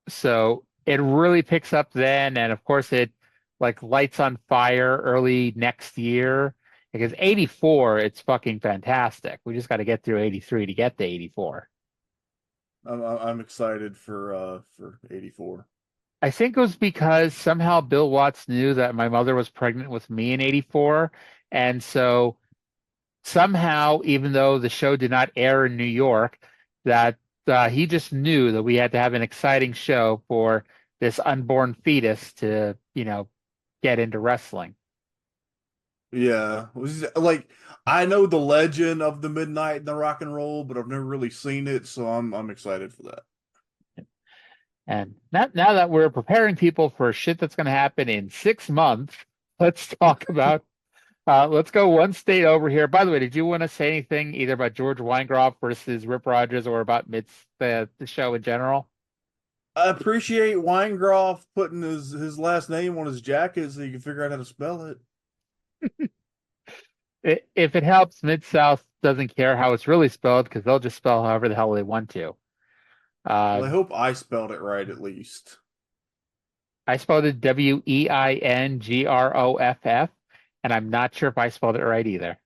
so it really picks up then, and of course it like lights on fire early next year. Because 84, it's fucking fantastic. We just got to get through 83 to get to 84. I'm excited for 84. I think it was because somehow Bill Watts knew that my mother was pregnant with me in 84. And so somehow, even though the show did not air in New York, that he just knew that we had to have an exciting show for this unborn fetus to, get into wrestling. Yeah, it was like I know the legend of the Midnight and the Rock and Roll, but I've never really seen it, so I'm excited for that. And now that we're preparing people for shit that's going to happen in 6 months, let's talk about. Let's go one state over here. By the way, did you want to say anything either about George Weingroff versus Rip Rogers or about the show in general? I appreciate Weingroff putting his last name on his jacket so you can figure out how to spell it. If it helps, Mid-South doesn't care how it's really spelled because they'll just spell however the hell they want to. Well, I hope I spelled it right at least. I spelled it Weingroff, and I'm not sure if I spelled it right either.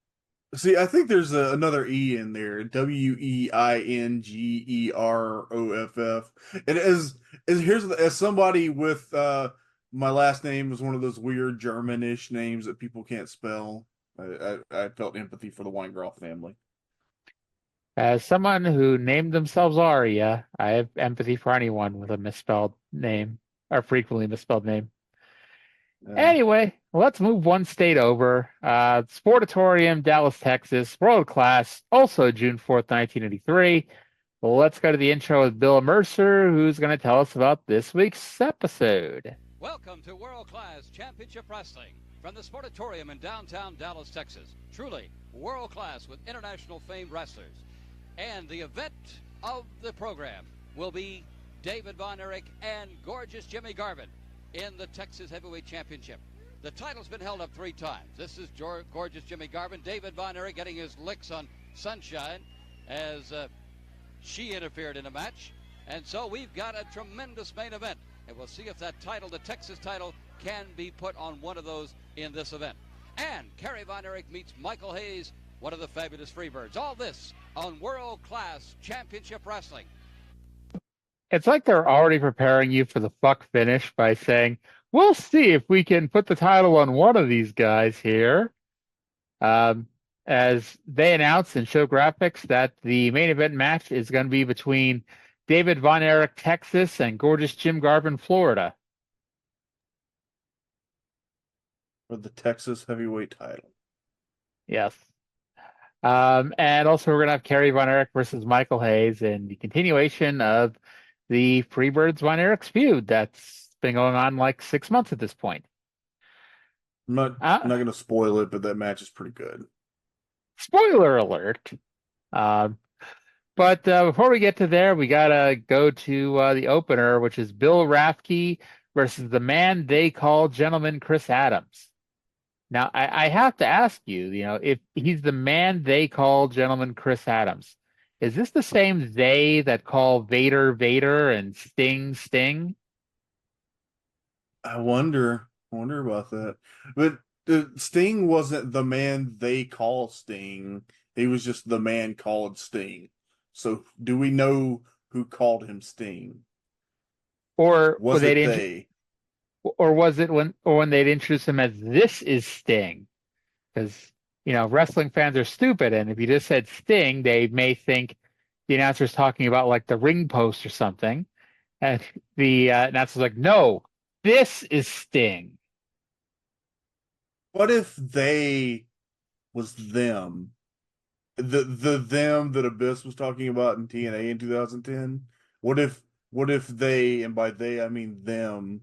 See, I think there's another E in there, Weingeroff. And as somebody with my last name is one of those weird Germanish names that people can't spell, I felt empathy for the Weingroff family. As someone who named themselves Arya, I have empathy for anyone with a misspelled name or frequently misspelled name. Anyway, let's move one state over. Sportatorium, Dallas, Texas, World Class, also June 4th, 1983. Let's go to the intro with Bill Mercer, who's going to tell us about this week's episode. Welcome to World Class Championship Wrestling from the Sportatorium in downtown Dallas, Texas. Truly world class with international famed wrestlers. And the event of the program will be David Von Erich and gorgeous Jimmy Garvin in the Texas Heavyweight Championship. The title's been held up 3 times. This is gorgeous Jimmy Garvin. David Von Erich getting his licks on Sunshine as she interfered in a match. And so we've got a tremendous main event. And we'll see if that title, the Texas title, can be put on one of those in this event. And Kerry Von Erich meets Michael Hayes, one of the fabulous Freebirds. All this on World Class Championship Wrestling. It's like they're already preparing you for the fuck finish by saying, we'll see if we can put the title on one of these guys here. As they announced and show graphics that the main event match is going to be between David Von Erich, Texas, and gorgeous Jim Garvin, Florida. For the Texas heavyweight title. Yes. And also we're going to have Kerry Von Erich versus Michael Hayes in the continuation of the Freebirds Von Erich's feud that's been going on like 6 months at this point. I'm not going to spoil it, but that match is pretty good. Spoiler alert. But before we get to there, we got to go to the opener, which is Bill Rafke versus the man they call Gentleman Chris Adams. Now, I have to ask you, if he's the man they call Gentleman Chris Adams, is this the same they that call Vader Vader and Sting Sting? I wonder about that. But Sting wasn't the man they call Sting. He was just the man called Sting. So do we know who called him Sting? Or was it they? Or was it when they'd introduce him as this is Sting? Because, wrestling fans are stupid, and if you just said Sting, they may think the announcer's talking about like the ring post or something. And the announcer's like, no, this is Sting. What if they was them? The them that Abyss was talking about in TNA in 2010? What if they, and by they I mean them,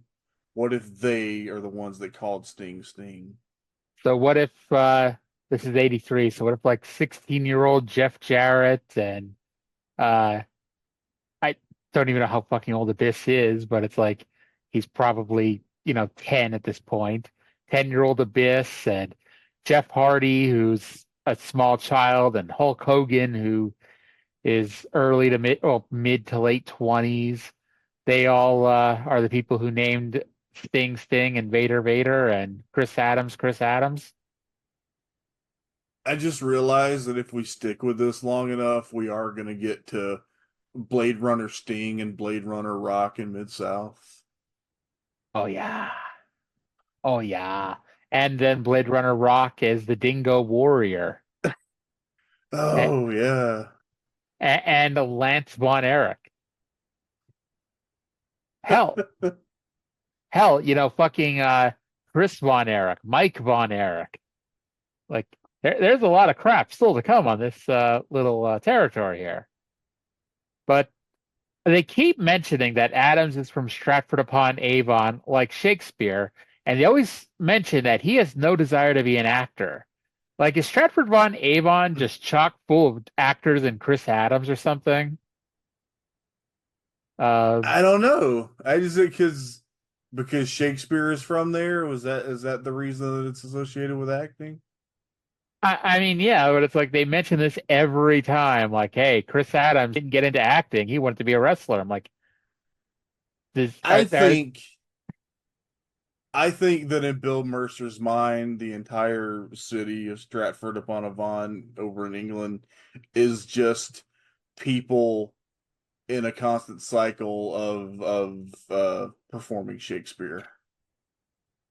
what if they are the ones that called Sting Sting? So what if this is 83, so what if like 16-year-old Jeff Jarrett and I don't even know how fucking old Abyss is, but it's like he's probably, 10 at this point. 10-year-old Abyss and Jeff Hardy, who's a small child, and Hulk Hogan, who is early to mid to late 20s. They all are the people who named Sting, and Vader, and Chris Adams. I just realized that if we stick with this long enough, we are going to get to Blade Runner Sting and Blade Runner Rock in Mid-South. Oh, yeah. Oh, yeah. And then Blade Runner Rock is the Dingo Warrior. Oh, yeah. And Lance Von Erich. Hell, fucking Chris Von Erich, Mike Von Erich. Like, there's a lot of crap still to come on this little territory here. But they keep mentioning that Adams is from Stratford-upon-Avon, like Shakespeare, and they always mention that he has no desire to be an actor. Like, is Stratford-upon-Avon just chock full of actors and Chris Adams or something? I don't know. I just think because Shakespeare is from there. Is that the reason that it's associated with acting? I mean, yeah, but it's like they mention this every time. Like, hey, Chris Adams didn't get into acting; he wanted to be a wrestler. I'm like, I think that in Bill Mercer's mind, the entire city of Stratford-upon-Avon over in England is just people in a constant cycle of performing Shakespeare.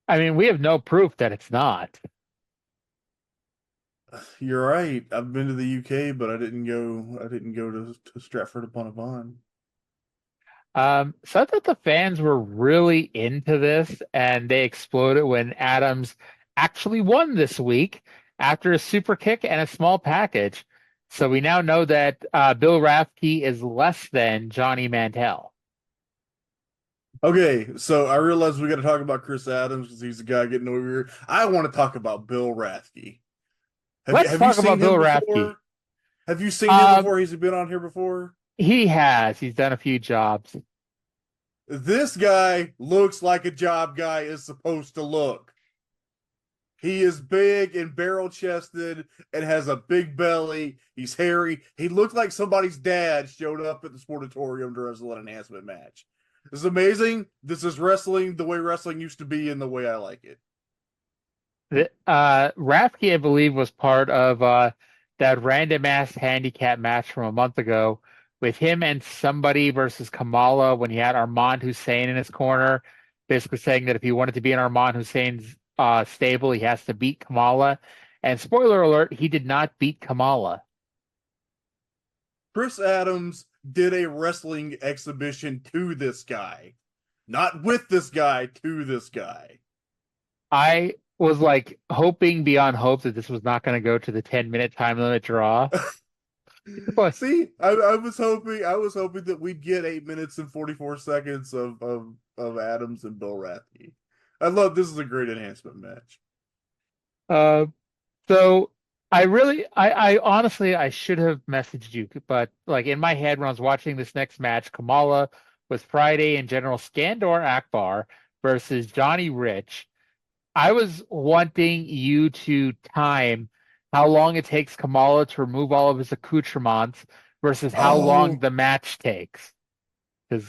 I mean, we have no proof that it's not. You're right. I've been to the UK, but I didn't go to Stratford-upon-Avon. So I thought the fans were really into this, and they exploded when Adams actually won this week after a super kick and a small package. So we now know that Bill Rathke is less than Johnny Mantel. Okay, so I realize we got to talk about Chris Adams because he's the guy getting over here. I want to talk about Bill Rathke. Let's talk about Bill Rathke. Have you seen him before? He's been on here before? He has. He's done a few jobs. This guy looks like a job guy is supposed to look. He is big and barrel-chested and has a big belly. He's hairy. He looked like somebody's dad showed up at the Sportatorium to wrestle an enhancement match. This is amazing. This is wrestling the way wrestling used to be and the way I like it. Rathke, I believe, was part of that random ass handicap match from a month ago with him and somebody versus Kamala when he had Armand Hussein in his corner, basically saying that if he wanted to be in Armand Hussein's stable, he has to beat Kamala. And spoiler alert, he did not beat Kamala. Chris Adams did a wrestling exhibition to this guy. Not with this guy, to this guy. I was like hoping beyond hope that this was not going to go to the 10-minute time limit draw. See, I was hoping that we'd get 8 minutes and 44 seconds of Adams and Bill Rathke. This is a great enhancement match. So I honestly I should have messaged you, but like in my head when I was watching this next match, Kamala with Friday and General Skandor Akbar versus Johnny Rich, I was wanting you to time how long it takes Kamala to remove all of his accoutrements versus how long the match takes.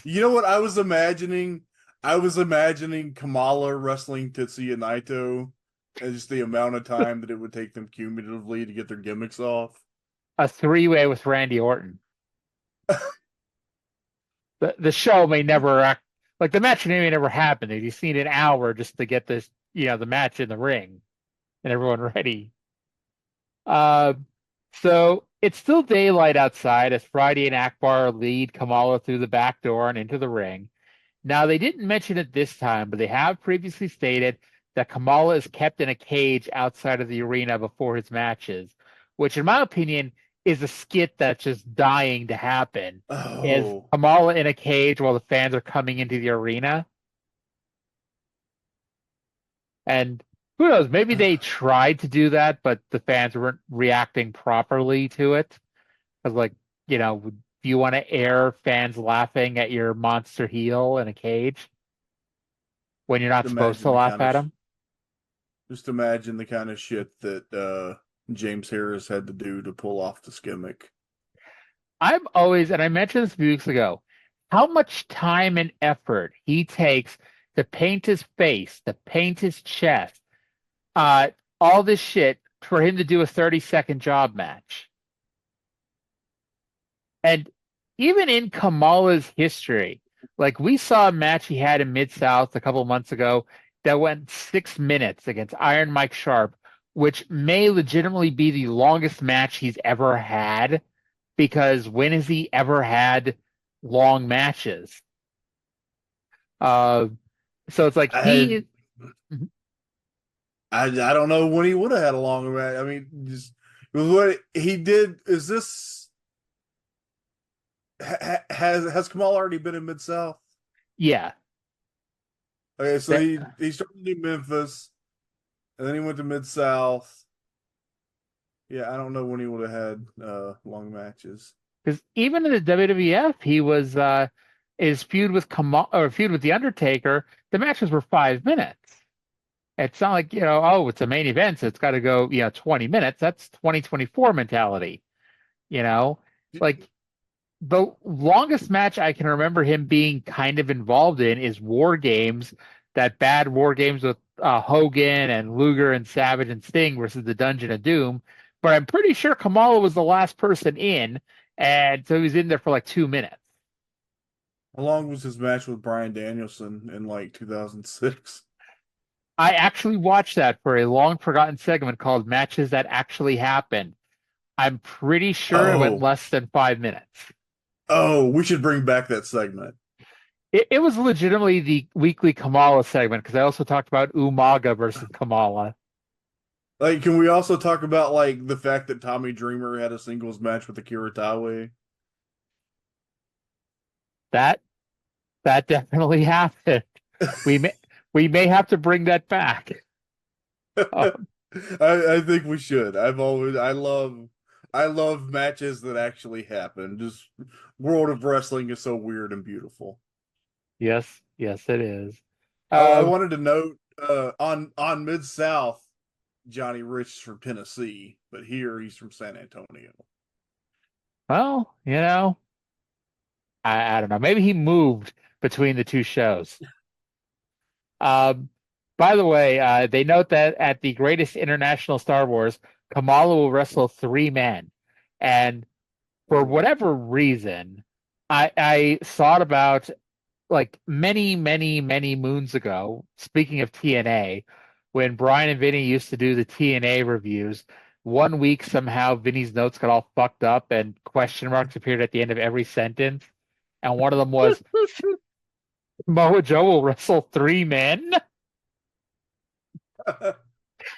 You know what I was imagining? I was imagining Kamala wrestling Tetsuya Naito and just the amount of time that it would take them cumulatively to get their gimmicks off. A 3-way with Randy Orton. The show may never like the match may never happen. They just need an hour just to get this, the match in the ring and everyone ready. So it's still daylight outside as Friday and Akbar lead Kamala through the back door and into the ring. Now, they didn't mention it this time, but they have previously stated that Kamala is kept in a cage outside of the arena before his matches, which, in my opinion, is a skit that's just dying to happen. Is Kamala in a cage while the fans are coming into the arena? And who knows? Maybe they tried to do that, but the fans weren't reacting properly to it. Because, do you want to air fans laughing at your monster heel in a cage when you're not supposed to laugh at him? Just imagine the kind of shit that James Harris had to do to pull off this gimmick. I'm always, and I mentioned this a few weeks ago, how much time and effort he takes to paint his face, to paint his chest, all this shit for him to do a 30-second job match. And even in Kamala's history, like we saw a match he had in Mid-South a couple of months ago that went 6 minutes against Iron Mike Sharp, which may legitimately be the longest match he's ever had, because when has he ever had long matches? So it's like I don't know when he would have had a longer match. I mean, just what he did. Is this has Kamal already been in Mid-South? Yeah. Okay, so he started in Memphis, and then he went to Mid-South. Yeah, I don't know when he would have had long matches. Because even in the WWF, he was his feud with the Undertaker. The matches were 5 minutes. It's not like, it's a main event, so it's got to go 20 minutes. That's 2024 mentality. Like the longest match I can remember him being kind of involved in is War Games, that bad War Games with Hogan and Luger and Savage and Sting versus the Dungeon of Doom. But I'm pretty sure Kamala was the last person in, and so he was in there for like 2 minutes. How long was his match with Bryan Danielson in like 2006? I actually watched that for a long forgotten segment called Matches That Actually Happened. I'm pretty sure it went less than 5 minutes. Oh, we should bring back that segment. It was legitimately the weekly Kamala segment, because I also talked about Umaga versus Kamala. Like, can we also talk about like the fact that Tommy Dreamer had a singles match with Akira Taue? That definitely happened. We may have to bring that back. I think we should. I love matches that actually happen. Just World of Wrestling is so weird and beautiful. Yes, it is. I wanted to note on Mid-South, Johnny Rich is from Tennessee, but here he's from San Antonio. Well, I don't know. Maybe he moved between the two shows. By the way, they note that at the greatest international Star Wars, Kamala will wrestle 3 men. And for whatever reason, I thought about, like, many, many, many moons ago, speaking of TNA, when Brian and Vinny used to do the TNA reviews, one week somehow Vinny's notes got all fucked up and question marks appeared at the end of every sentence. And one of them was, Samoa Joe will wrestle 3 men?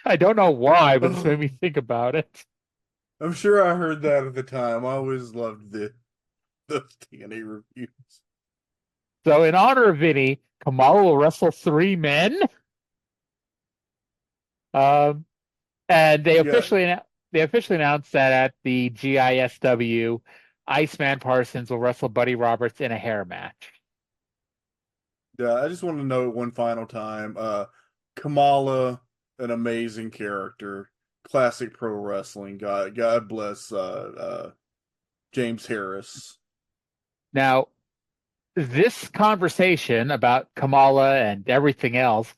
I don't know why, but it's made me think about it. I'm sure I heard that at the time. I always loved the TNA reviews. So in honor of Vinny, Kamala will wrestle 3 men? And they officially announced that at the GISW, Iceman Parsons will wrestle Buddy Roberts in a hair match. Yeah, I just want to note one final time. Kamala, an amazing character, classic pro wrestling. God bless James Harris. Now, this conversation about Kamala and everything else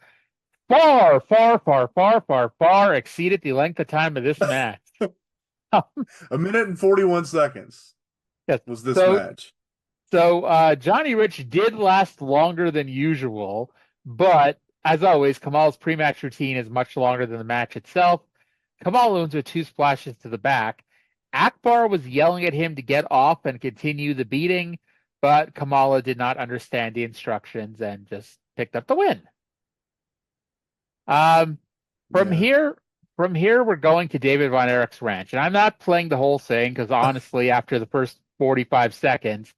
far, far, far, far, far, far exceeded the length of time of this match. 1 minute and 41 seconds. Yes. Was this match. So Johnny Rich did last longer than usual, but as always, Kamal's pre-match routine is much longer than the match itself. Kamal wins with 2 splashes to the back. Akbar was yelling at him to get off and continue the beating, but Kamala did not understand the instructions and just picked up the win. From here, we're going to David Von Erich's ranch, and I'm not playing the whole thing because honestly, after the first 45 seconds,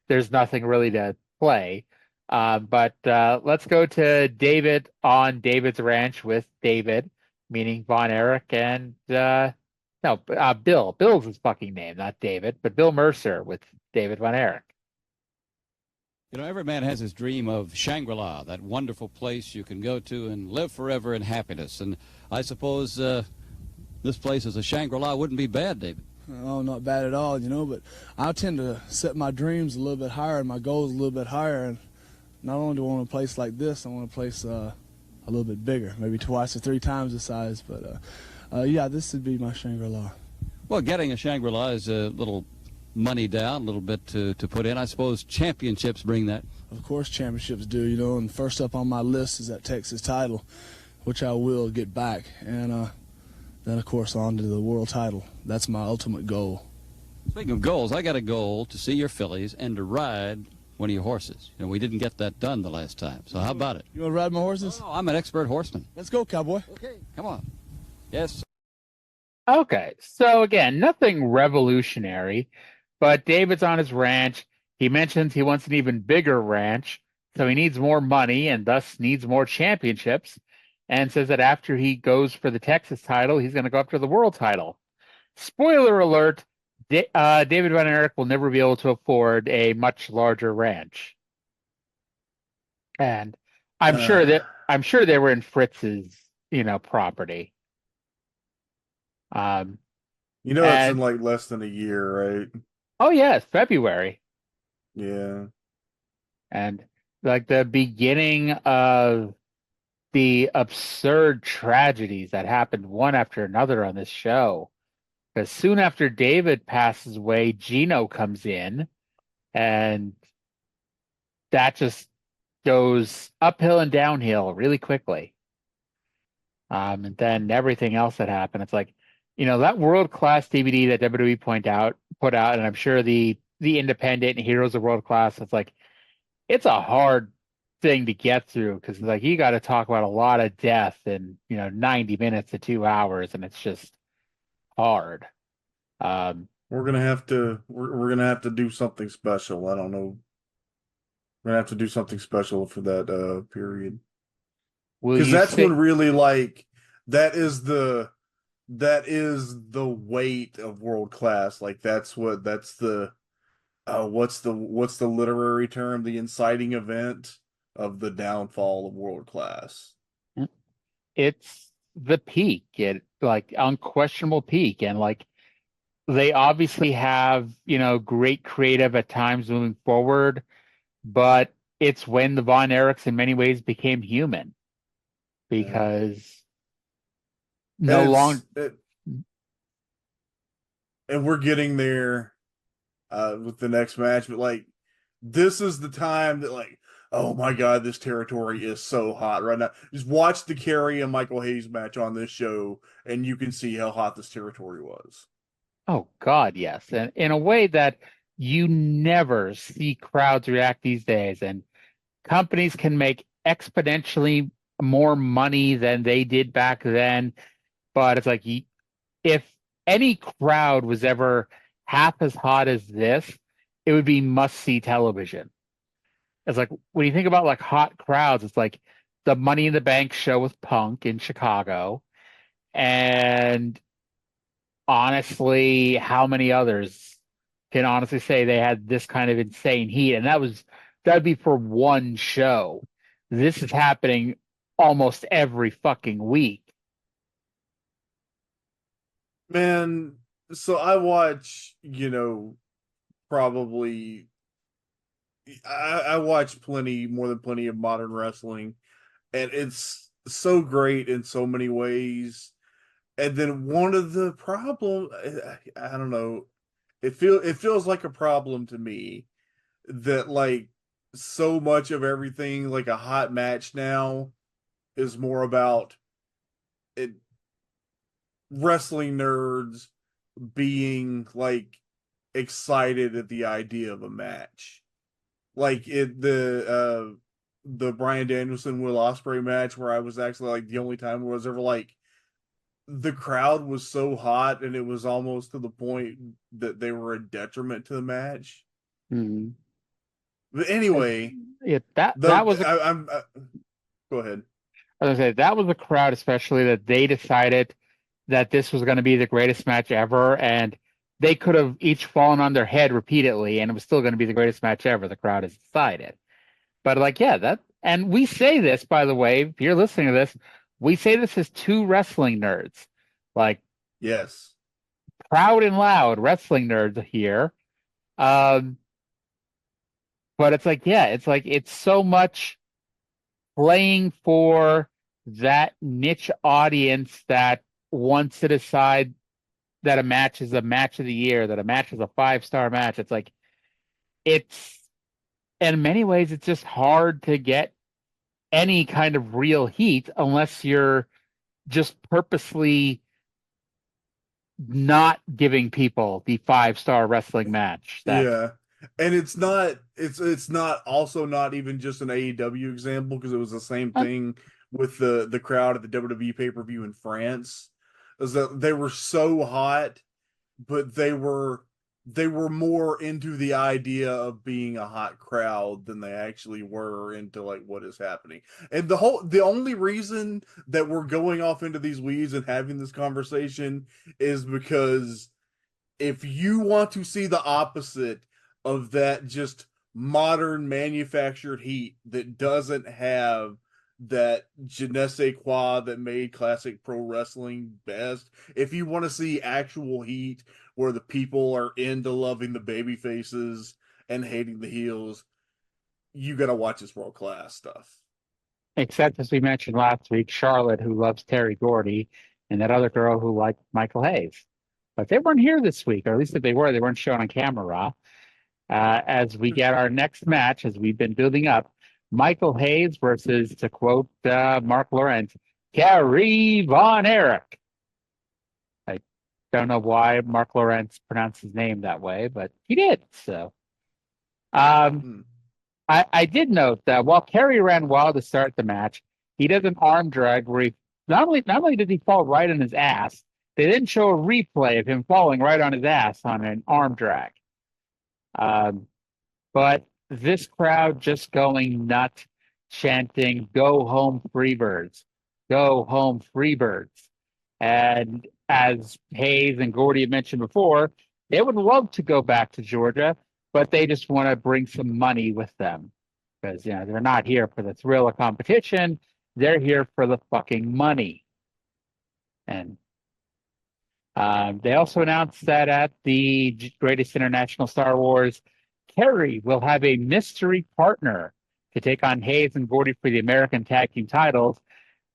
there's nothing really to play. But let's go to David on David's ranch with David, meaning Von Erich, and Bill. Bill's his fucking name, not David, but Bill Mercer with David Von Erich. Every man has his dream of Shangri-La, that wonderful place you can go to and live forever in happiness. And I suppose This place is a Shangri-La. Wouldn't be bad, David. Oh, not bad at all, but I tend to set my dreams a little bit higher and my goals a little bit higher. And not only do I want a place like this, I want a place a little bit bigger, maybe 2 or 3 times the size. But yeah, this would be my Shangri-La. Well, getting a Shangri-La is a little money down, a little bit to put in. I suppose championships bring that. Of course championships do, and first up on my list is that Texas title, which I will get back. And then, of course, on to the world title. That's my ultimate goal. Speaking of goals, I got a goal to see your fillies and to ride one of your horses. We didn't get that done the last time, so how about it? You want to ride my horses? Oh, I'm an expert horseman. Let's go, cowboy. Okay, come on. Yes. Okay, so again, nothing revolutionary, but David's on his ranch. He mentions he wants an even bigger ranch, so he needs more money and thus needs more championships, and says that after he goes for the Texas title, he's going to go up to the world title. Spoiler alert, David Von Erich will never be able to afford a much larger ranch. And I'm sure they were in Fritz's, property. It's in like less than a year, right? Oh yeah, it's February. Yeah. And like the beginning of the absurd tragedies that happened one after another on this show. Because soon after David passes away, Gino comes in, and that just goes uphill and downhill really quickly. And then everything else that happened, it's like, that world-class DVD that WWE put out, and I'm sure the Independent and Heroes of World Class, it's like, it's a hard thing to get through because like you got to talk about a lot of death in 90 minutes to 2 hours, and it's just hard. We're gonna have to do something special. I don't know. We're gonna have to do something special for that period, because that's when really like that is the weight of world class. Like that's the what's the literary term? The inciting event of the downfall of world class. It's the peak, like unquestionable peak, and like they obviously have great creative at times moving forward, but it's when the Von Erichs in many ways became human, because and we're getting there with the next match, but like this is the time that like, oh my God, this territory is so hot right now. Just watch the Kerry and Michael Hayes match on this show, and you can see how hot this territory was. Oh God, yes, and in a way that you never see crowds react these days, and companies can make exponentially more money than they did back then. But it's like, if any crowd was ever half as hot as this, it would be must-see television. It's like, when you think about like hot crowds, it's like the Money in the Bank show with Punk in Chicago. And honestly, how many others can honestly say they had this kind of insane heat? And that'd be for one show. This is happening almost every fucking week. Man, so I watch, probably I watch more than plenty of modern wrestling, and it's so great in so many ways. And then one of the problem, I don't know, it feels like a problem to me that like so much of everything, like a hot match now, is more about it. Wrestling nerds being like excited at the idea of a match, like the Bryan Danielson Will Ospreay match, where I was actually like the only time where I was ever like the crowd was so hot and it was almost to the point that they were a detriment to the match. Mm-hmm. But anyway, that was go ahead. I was gonna say, that was a crowd, especially that they decided that this was going to be the greatest match ever, and they could have each fallen on their head repeatedly, and it was still going to be the greatest match ever. The crowd has decided. But like, yeah, and we say this, by the way, if you're listening to this, we say this as two wrestling nerds. Like, Yes. Proud and loud wrestling nerds here. But it's like, yeah, it's so much playing for that niche audience that wants to decide that a match is a match of the year, that a match is a 5-star match. It's like, in many ways, it's just hard to get any kind of real heat unless you're just purposely not giving people the 5-star wrestling match. Yeah. And it's not also not even just an AEW example, because it was the same thing with the crowd at the WWE pay-per-view in France. Is that they were so hot, but they were more into the idea of being a hot crowd than they actually were into like what is happening. And the only reason that we're going off into these weeds and having this conversation is because if you want to see the opposite of that just modern manufactured heat that doesn't have that je ne sais quoi that made classic pro wrestling best, if you want to see actual heat where the people are into loving the baby faces and hating the heels, you got to watch this world class stuff. Except, as we mentioned last week, Charlotte, who loves Terry Gordy, and that other girl who liked Michael Hayes. But they weren't here this week, or at least if they weren't shown on camera. As we get our next match, as we've been building up, Michael Hayes versus, to quote Mark Lawrence, Kerry Von Erich. I don't know why Mark Lawrence pronounced his name that way, but he did. So, I did note that while Kerry ran wild to start the match, he does an arm drag where he not only did he fall right on his ass, they didn't show a replay of him falling right on his ass on an arm drag. But this crowd just going nuts, chanting, "Go home, Freebirds! Go home, Freebirds!" And as Hayes and Gordy had mentioned before, they would love to go back to Georgia, but they just want to bring some money with them because they're not here for the thrill of competition; they're here for the fucking money. And they also announced that at the Greatest International Star Wars, Kerry will have a mystery partner to take on Hayes and Gordy for the American Tag Team titles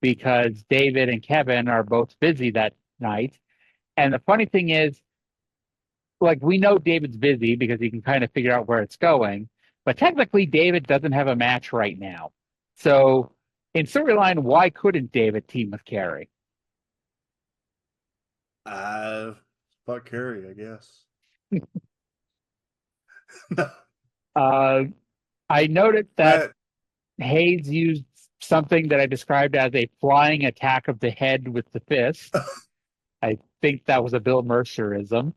because David and Kevin are both busy that night. And the funny thing is, like, we know David's busy because he can kind of figure out where it's going, but technically David doesn't have a match right now. So in storyline, why couldn't David team with Kerry? Fuck Kerry, I guess. I noted that Hayes used something that I described as a flying attack of the head with the fist. I think that was a Bill Mercerism.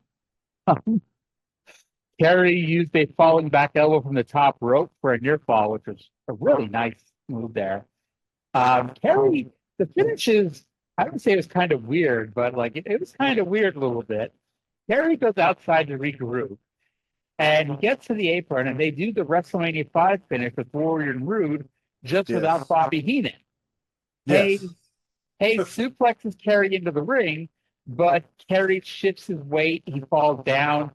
Kerry used a falling back elbow from the top rope for a near fall, which was a really nice move there. Kerry, the finish is, I would say it was kind of weird, but like it was kind of weird a little bit. Kerry goes outside to regroup, and he gets to the apron, and they do the WrestleMania 5 finish with Warrior and Rude just without Bobby Heenan. Yes. Hayes suplexes Kerry into the ring, but Kerry shifts his weight. He falls down.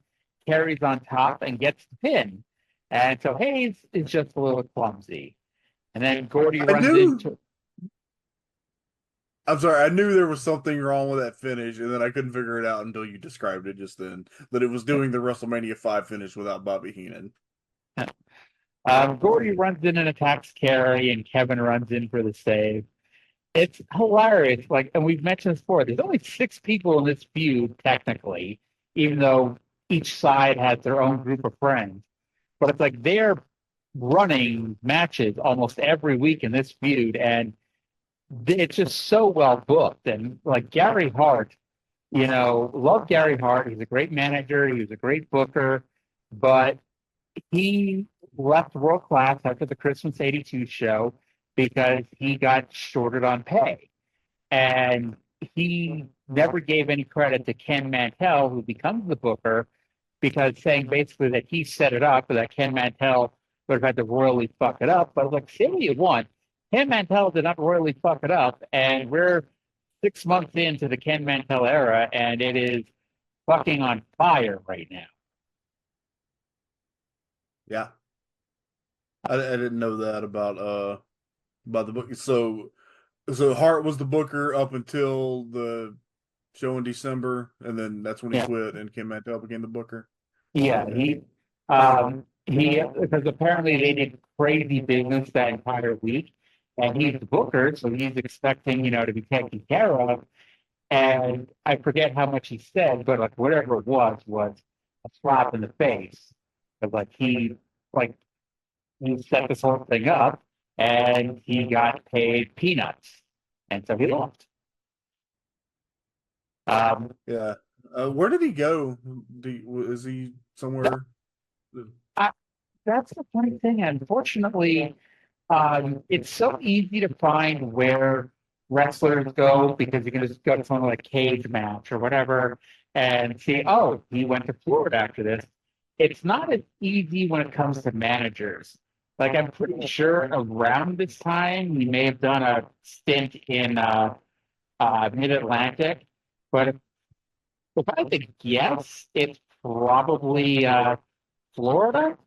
Kerry's on top and gets the pin. And so Hayes is just a little clumsy. And then Gordy runs into... I'm sorry, I knew there was something wrong with that finish, and then I couldn't figure it out until you described it just then, that it was doing the WrestleMania 5 finish without Bobby Heenan. Gordy runs in and attacks Kerry, and Kevin runs in for the save. It's hilarious. And we've mentioned this before, there's only 6 people in this feud, technically, even though each side has their own group of friends. But it's like they're running matches almost every week in this feud, and it's just so well booked. And like Gary Hart, love Gary Hart. He's a great manager. He was a great booker, but he left World Class after the Christmas '82 show because he got shorted on pay. And he never gave any credit to Ken Mantell, who becomes the booker, because saying basically that he set it up, or that Ken Mantell would have had to royally fuck it up. But like, say what you want, Ken Mantell did not royally fuck it up, and we're 6 months into the Ken Mantell era, and it is fucking on fire right now. Yeah. I didn't know that about the book. So Hart was the booker up until the show in December, and then that's when he quit, and Ken Mantell became the booker. Yeah, he because apparently they did crazy business that entire week, and he's the booker, so he's expecting, to be taken care of. And I forget how much he said, but like whatever it was a slap in the face. Because he set this whole thing up, and he got paid peanuts, and so he left. Yeah. Where did he go? Is he somewhere? That's the funny thing. Unfortunately, it's so easy to find where wrestlers go because you can just go to something like Cage Match or whatever and see, oh, he went to Florida after this. It's not as easy when it comes to managers. Like, I'm pretty sure around this time, he may have done a stint in Mid-Atlantic, but if I had to guess, it's probably Florida.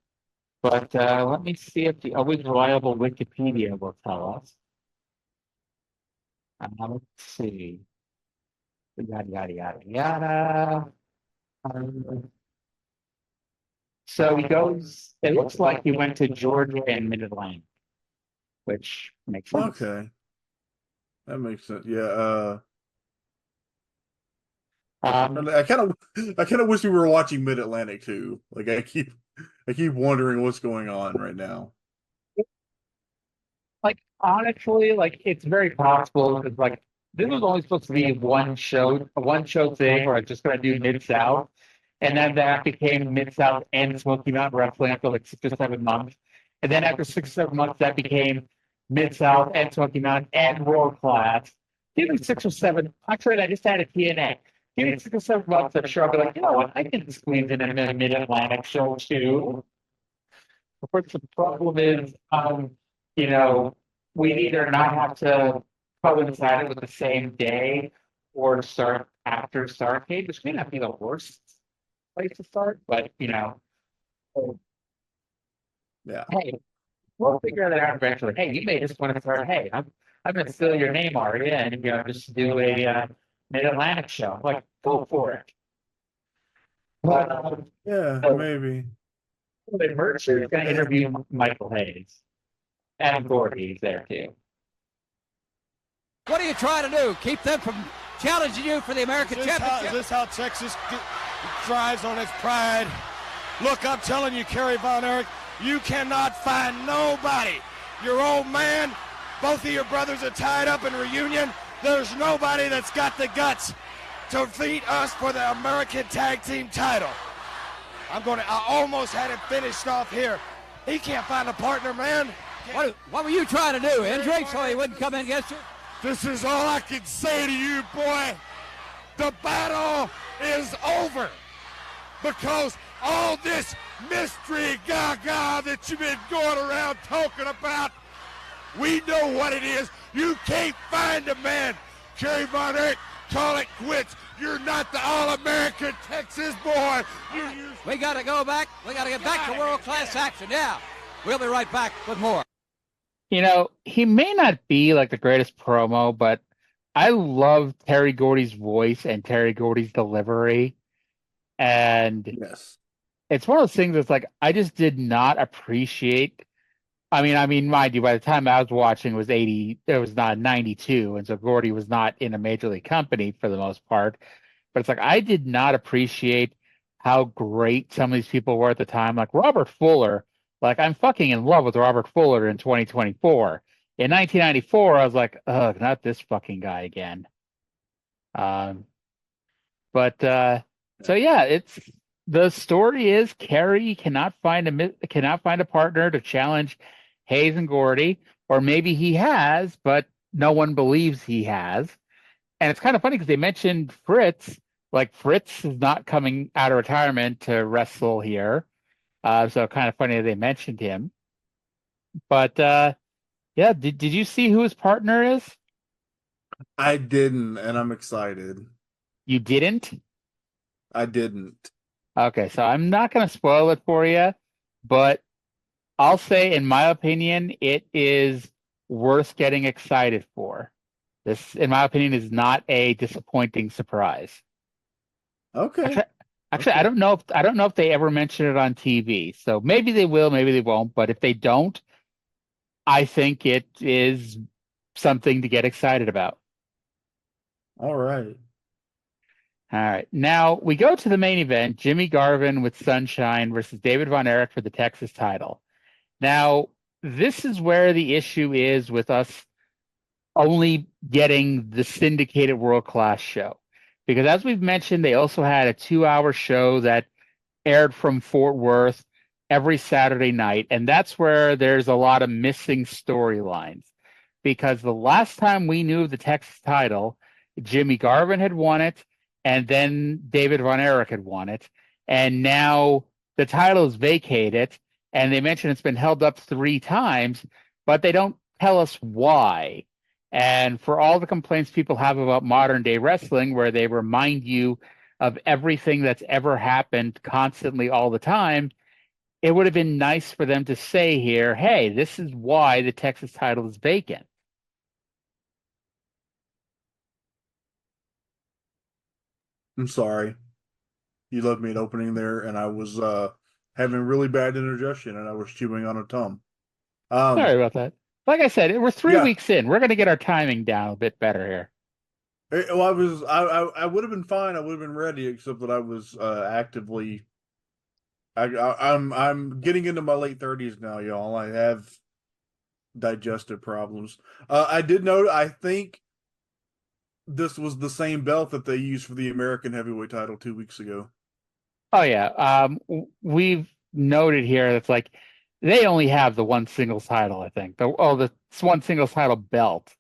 But let me see if the always reliable Wikipedia will tell us. Let's see. Yada, yada, yada, yada. So he goes, it looks like he went to Georgia and Mid-Atlantic, which makes sense. Okay. That makes sense. Yeah. I kind of wish we were watching Mid-Atlantic too. Like I keep wondering what's going on right now. Like honestly, it's very possible because this was only supposed to be a one show thing, where I'm just going to do Mid-South, and then that became Mid-South and Smoky Mountain Wrestling after 6 or 7 months, and then after 6 or 7 months that became Mid-South and Smoky Mountain and World Class. Give me 6 or 7. Actually, I just added TNA. Give me 6 or 7 months, I'm sure I'll be like, you know what, I can squeeze in a Mid-Atlantic show too. Of course, the problem is, we either not have to coincide it with the same day or start after Starrcade, which may not be the worst place to start, but Yeah. Hey, we'll figure that out eventually. Hey, you may just want to start. Hey, I'm going to steal your name, Arya, and just do a Mid-Atlantic show. Like, go for it. But maybe. The Mercer is going to interview Michael Hayes. Adam Gordy's there too. What are you trying to do? Keep them from challenging you for the American Championship? Is this how Texas thrives on its pride? Look, I'm telling you, Kerry Von Erich, you cannot find nobody. Your old man, both of your brothers are tied up in reunion. There's nobody that's got the guts to beat us for the American Tag Team title. I almost had it finished off here. He can't find a partner, man. What were you trying to do, Hendrick, so he wouldn't come in against you? This is all I can say to you, boy. The battle is over. Because all this mystery gaga that you've been going around talking about, we know what it is. You can't find a man. Kerry Von Erich, call it quits. You're not the All-American Texas boy. We got to go back. We got to get back to world-class action. Yeah. We'll be right back with more. He may not be like the greatest promo, but I love Terry Gordy's voice and Terry Gordy's delivery. And yes, it's one of those things that's like, I just did not appreciate. I mean, mind you, by the time I was watching, it was not 92. And so Gordy was not in a major league company for the most part. But it's like, I did not appreciate how great some of these people were at the time. Like Robert Fuller. Like, I'm fucking in love with Robert Fuller in 2024. In 1994, I was like, ugh, not this fucking guy again. So yeah, the story is Kerry cannot find a partner to challenge Hayes and Gordy, or maybe he has, but no one believes he has. And it's kind of funny because they mentioned Fritz. Like, Fritz is not coming out of retirement to wrestle here. So kind of funny that they mentioned him. But yeah, did you see who his partner is? I didn't, and I'm excited. You didn't? I didn't. Okay, so I'm not going to spoil it for you, but I'll say, in my opinion, it is worth getting excited for. This, in my opinion, is not a disappointing surprise. Okay. Actually, I don't know if they ever mention it on TV. So maybe they will, maybe they won't. But if they don't, I think it is something to get excited about. All right. All right. Now we go to the main event: Jimmy Garvin with Sunshine versus David Von Erich for the Texas title. Now, this is where the issue is with us only getting the syndicated world-class show. Because as we've mentioned, they also had a 2-hour show that aired from Fort Worth every Saturday night. And that's where there's a lot of missing storylines. Because the last time we knew of the Texas title, Jimmy Garvin had won it, and then David Von Erich had won it. And now the title is vacated, and they mention it's been held up 3 times, but they don't tell us why. And for all the complaints people have about modern day wrestling, where they remind you of everything that's ever happened constantly all the time, it would have been nice for them to say here, hey, this is why the Texas title is vacant. I'm sorry. You left me an opening there, and I was having really bad indigestion, and I was chewing on a tum. Sorry about that. Like I said, we're 3 weeks in. We're going to get our timing down a bit better here. Well, I would have been fine. I would have been ready, except that I was actively. I'm getting into my late 30s now, y'all. I have digestive problems. I did note. I think this was the same belt that they used for the American Heavyweight title 2 weeks ago. Oh yeah. We've noted here that's like they only have the one singles title, I think. The one singles title belt.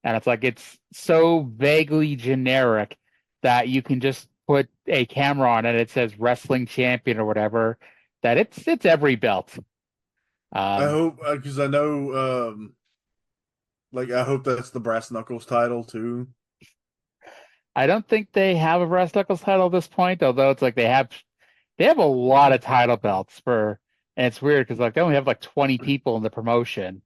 And it's like it's so vaguely generic that you can just put a camera on it. It says wrestling champion or whatever. That it's every belt. I hope, because I know, I hope that's the brass knuckles title too. I don't think they have a brass knuckles title at this point, although it's like they have a lot of title belts and it's weird because like they only have like 20 people in the promotion.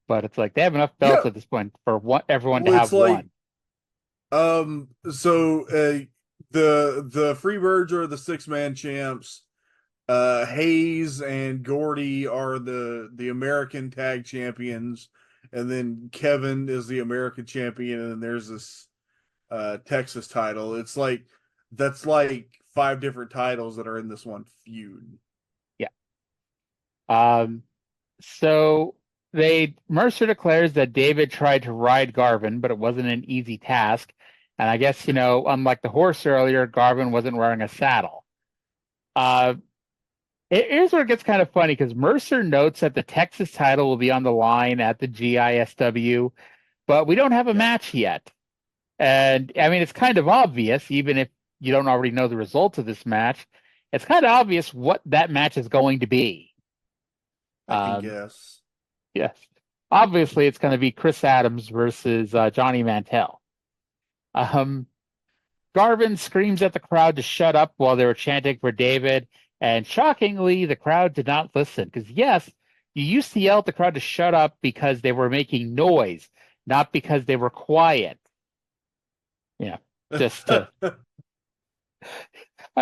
But it's like they have enough belts at this point for everyone to have one. So the Freebirds are the 6-man champs. Hayes and Gordy are the American tag champions, and then Kevin is the American champion, and then there's this Texas title. It's like that's like 5 different titles that are in this one feud. Yeah. So Mercer declares that David tried to ride Garvin, but it wasn't an easy task. And I guess, unlike the horse earlier, Garvin wasn't wearing a saddle. Here's where it gets kind of funny, because Mercer notes that the Texas title will be on the line at the GISW, but we don't have a match yet. And, I mean, it's kind of obvious, even if you don't already know the results of this match, it's kind of obvious what that match is going to be. I can guess. Yes. Obviously, it's going to be Chris Adams versus Johnny Mantel. Garvin screams at the crowd to shut up while they were chanting for David. And shockingly, the crowd did not listen. Because, yes, you used to yell at the crowd to shut up because they were making noise, not because they were quiet. Yeah, just to... That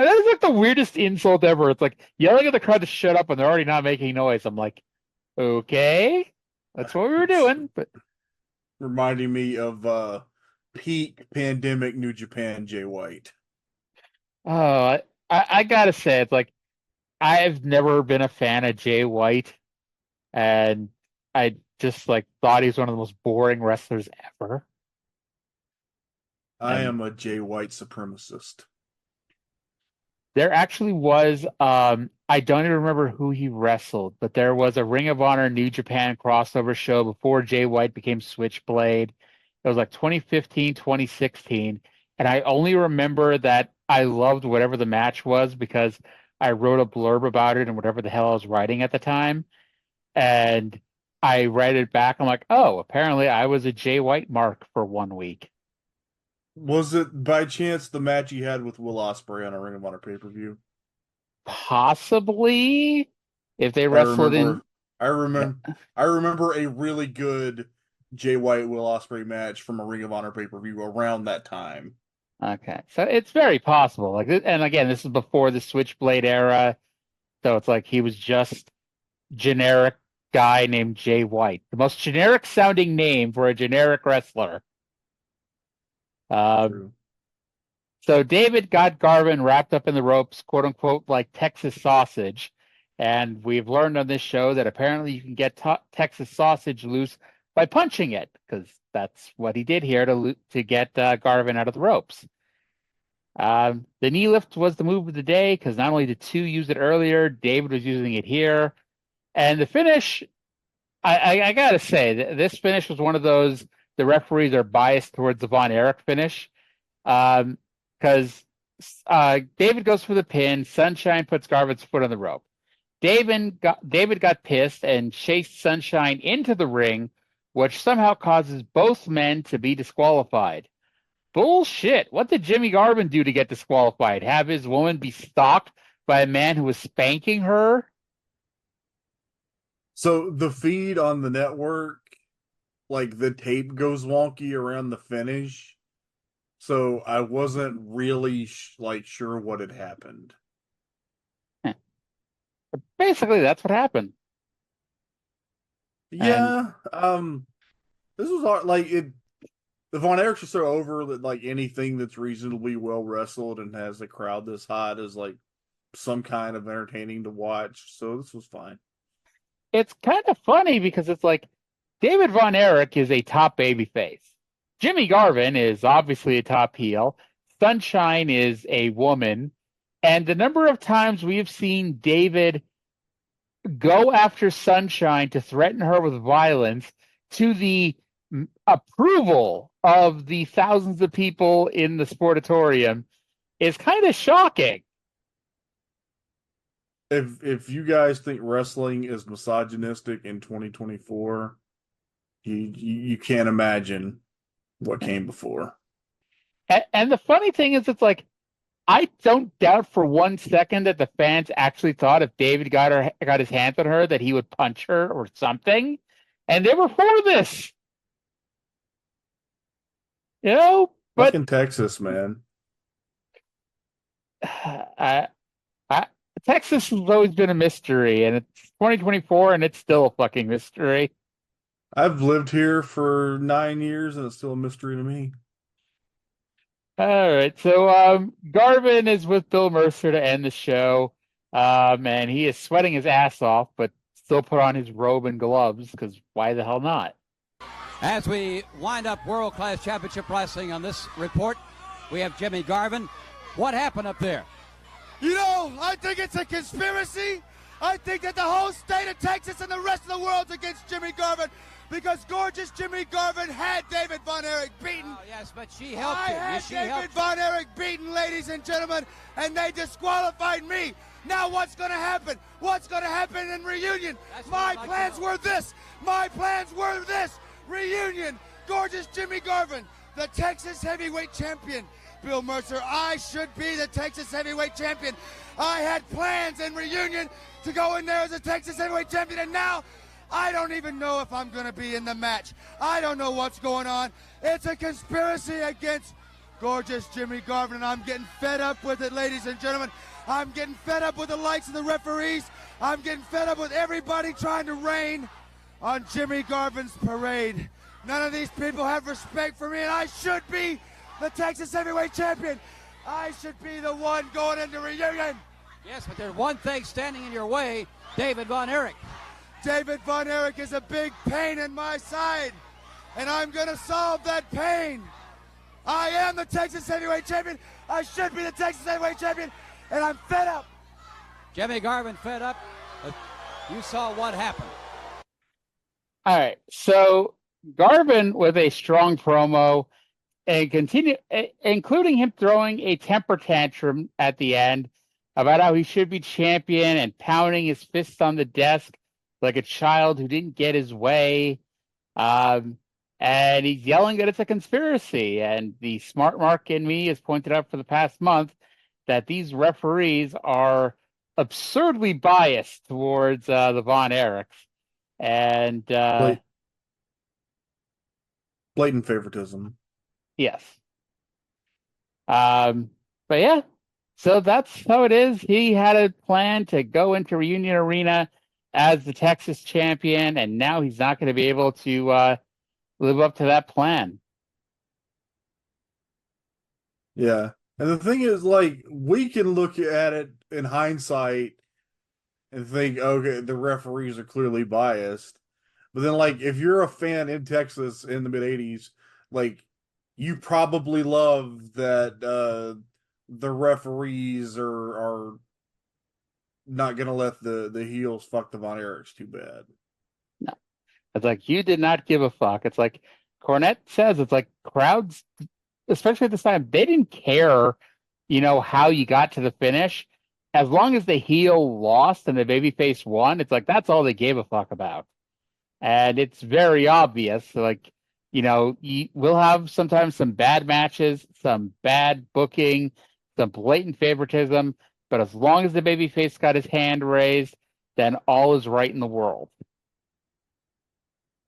is like the weirdest insult ever. It's like yelling at the crowd to shut up when they're already not making noise. I'm like, okay, that's what we were doing. But reminding me of peak pandemic New Japan Jay White. Oh, I gotta say, it's like I've never been a fan of Jay White, and I just like thought he was one of the most boring wrestlers ever. I am a Jay White supremacist. There actually was, I don't even remember who he wrestled, but there was a Ring of Honor New Japan crossover show before Jay White became Switchblade. It was like 2015, 2016. And I only remember that I loved whatever the match was because I wrote a blurb about it and whatever the hell I was writing at the time. And I read it back. I'm like, oh, apparently I was a Jay White mark for 1 week. Was it by chance the match he had with Will Ospreay on a Ring of Honor pay-per-view? Possibly, if they wrestled I remember a really good Jay White Will Ospreay match from a Ring of Honor pay-per-view around that time. Okay, so it's very possible. Like, and again, this is before the Switchblade era, so it's like he was just generic guy named Jay White, the most generic sounding name for a generic wrestler. So David got Garvin wrapped up in the ropes, quote unquote, like Texas sausage. And we've learned on this show that apparently you can get Texas sausage loose by punching it, because that's what he did here to get Garvin out of the ropes. The knee lift was the move of the day, because not only did two use it earlier, David was using it here. And the finish, I got to say, this finish was one of those, the referees are biased towards the Von Erich finish, because David goes for the pin, Sunshine puts Garvin's foot on the rope. David got pissed and chased Sunshine into the ring, which somehow causes both men to be disqualified. Bullshit. What did Jimmy Garvin do to get disqualified? Have his woman be stalked by a man who was spanking her? So the feed on the network, like the tape goes wonky around the finish. So I wasn't really sure what had happened. Basically, that's what happened. Yeah. This was like it. The Von Erichs are so over that like anything that's reasonably well wrestled and has a crowd this hot is like some kind of entertaining to watch. So this was fine. It's kind of funny because it's like David Von Erich is a top babyface. Jimmy Garvin is obviously a top heel. Sunshine is a woman. And the number of times we have seen David go after Sunshine to threaten her with violence to the approval of the thousands of people in the sportatorium is kind of shocking. If you guys think wrestling is misogynistic in 2024, you can't imagine what came before. And the funny thing is, it's like, I don't doubt for 1 second that the fans actually thought if David got his hands on her that he would punch her or something, and they were for this. You know, but fucking Texas, man. Texas has always been a mystery, and it's 2024, and it's still a fucking mystery. I've lived here for 9 years, and it's still a mystery to me. All right, so Garvin is with Bill Mercer to end the show, and he is sweating his ass off, but still put on his robe and gloves, because why the hell not? As we wind up World Class Championship Wrestling on this report, we have Jimmy Garvin. What happened up there? You know, I think it's a conspiracy. I think that the whole state of Texas and the rest of the world's against Jimmy Garvin because gorgeous Jimmy Garvin had David Von Erich beaten. Oh, yes, but she helped him. I had David Von Erich beaten, ladies and gentlemen, and they disqualified me. Now what's going to happen? What's going to happen in reunion? My plans were this. My plans were this. Reunion. Gorgeous Jimmy Garvin, the Texas heavyweight champion. Bill Mercer, I should be the Texas heavyweight champion. I had plans in reunion to go in there as a Texas heavyweight champion, and now I don't even know if I'm going to be in the match. I don't know what's going on. It's a conspiracy against gorgeous Jimmy Garvin, and I'm getting fed up with it, ladies and gentlemen. I'm getting fed up with the likes of the referees. I'm getting fed up with everybody trying to rain on Jimmy Garvin's parade. None of these people have respect for me, and I should be the Texas heavyweight champion. I should be the one going into reunion. Yes, but there's one thing standing in your way, David Von Erich. David Von Erich is a big pain in my side, and I'm going to solve that pain. I am the Texas heavyweight champion. I should be the Texas heavyweight champion, and I'm fed up. Jimmy Garvin fed up. You saw what happened. All right, so Garvin with a strong promo and including him throwing a temper tantrum at the end about how he should be champion and pounding his fists on the desk like a child who didn't get his way. and he's yelling that it's a conspiracy. And the smart mark in me has pointed out for the past month that these referees are absurdly biased towards the Von Erichs. And blatant favoritism. yes. But yeah, so that's how it is. He had a plan to go into Reunion Arena as the Texas champion, and now he's not going to be able to live up to that plan. Yeah. And the thing is, like, we can look at it in hindsight and think, okay, the referees are clearly biased. But then, like, if you're a fan in Texas in the mid-'80s, like, you probably love that the referees are not going to let the heels fuck the Von Erichs too bad. No. It's like, you did not give a fuck. It's like Cornette says, it's like crowds, especially at this time, they didn't care, how you got to the finish. As long as the heel lost and the babyface won, it's like, that's all they gave a fuck about. And it's very obvious. Like, we'll have sometimes some bad matches, some bad booking, some blatant favoritism. But as long as the babyface got his hand raised, then all is right in the world.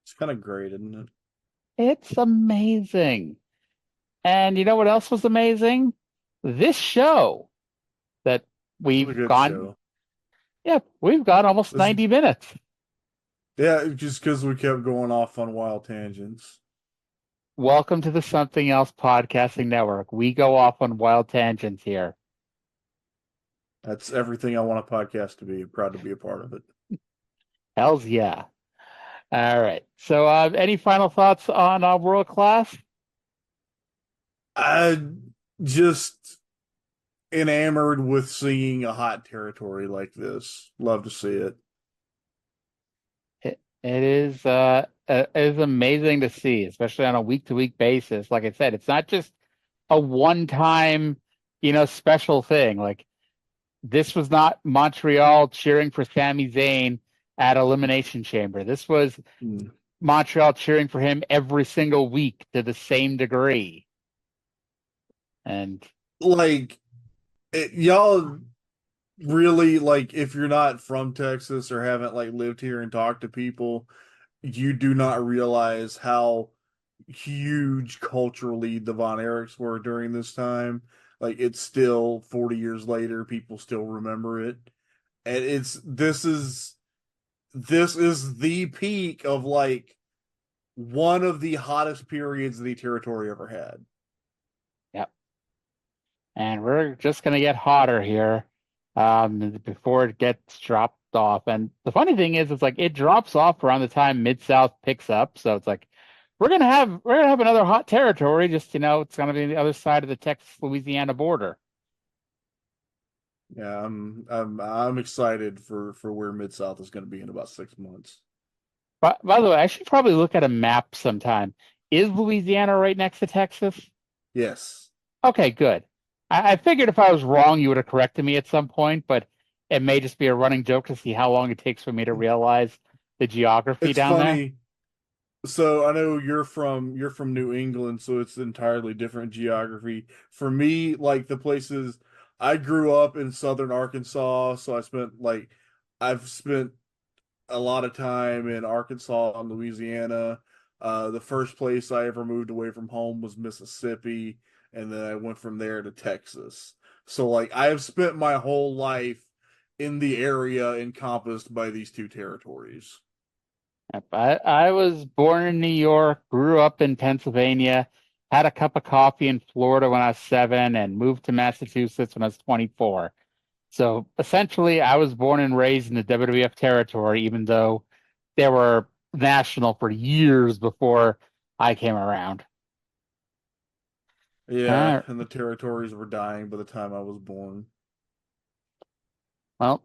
It's kind of great, isn't it? It's amazing. And you know what else was amazing? This show that we've gone. Show. Yeah, we've got almost 90 minutes. Yeah, just because we kept going off on wild tangents. Welcome to the Something Else Podcasting Network. We go off on wild tangents here. That's everything I want a podcast to be. I'm proud to be a part of it. Hells yeah. All right. So any final thoughts on World Class? Just enamored with seeing a hot territory like this. Love to see it. It is amazing to see, especially on a week-to-week basis. Like I said, it's not just a one-time, special thing. Like, this was not Montreal cheering for Sami Zayn at Elimination Chamber. This was Montreal cheering for him every single week to the same degree. And like, y'all really, like, if you're not from Texas or haven't like lived here and talked to people, you do not realize how huge culturally the Von Erichs were during this time. Like, it's still 40 years later, people still remember it. And this is the peak of like one of the hottest periods the territory ever had. Yep. And we're just gonna get hotter here before it gets dropped off. And the funny thing is, it's like it drops off around the time Mid-South picks up. So it's like we're gonna have another hot territory. Just it's gonna be on the other side of the Texas-Louisiana border. Yeah, I'm excited for where Mid-South is going to be in about 6 months. By the way, I should probably look at a map sometime. Is Louisiana right next to Texas? Yes. Okay, good. I figured if I was wrong, you would have corrected me at some point, but it may just be a running joke to see how long it takes for me to realize the geography down there. So I know you're from New England, so it's entirely different geography. For me, like the places I grew up in southern Arkansas, so I've spent a lot of time in Arkansas and Louisiana. The first place I ever moved away from home was Mississippi, and then I went from there to Texas. So like I have spent my whole life in the area encompassed by these two territories. I was born in New York, grew up in Pennsylvania, had a cup of coffee in Florida when I was 7, and moved to Massachusetts when I was 24. So essentially, I was born and raised in the WWF territory, even though they were national for years before I came around. Yeah, and the territories were dying by the time I was born. Well,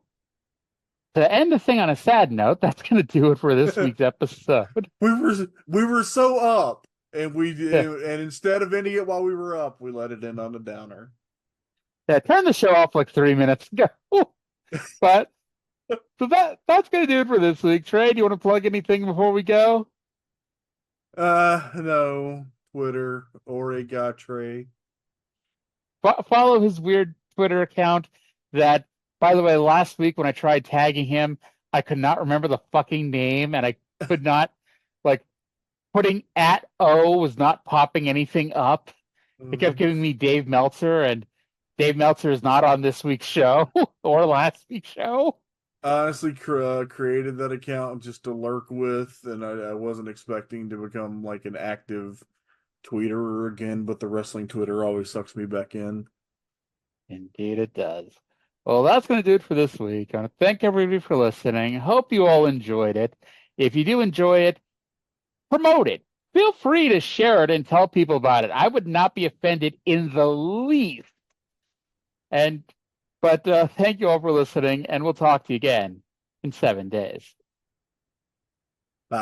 to end the thing on a sad note, that's going to do it for this week's episode. We were so up, and and instead of ending it while we were up, we let it end on a downer. Yeah, turn the show off like 3 minutes ago. But so that's going to do it for this week. Trey, do you want to plug anything before we go? No. Twitter, Arya and Trae. Follow his weird Twitter account that, by the way, last week when I tried tagging him, I could not remember the fucking name, and I could not, like, putting @O was not popping anything up. It kept giving me Dave Meltzer, and Dave Meltzer is not on this week's show or last week's show. Honestly, created that account just to lurk with, and I wasn't expecting to become like an active tweeter again, but the wrestling Twitter always sucks me back in. Indeed it does. Well, that's going to do it for this week. I want to thank everybody for listening. Hope you all enjoyed it. If you do enjoy it, promote it. Feel free to share it and tell people about it. I would not be offended in the least. But thank you all for listening, and we'll talk to you again in 7 days.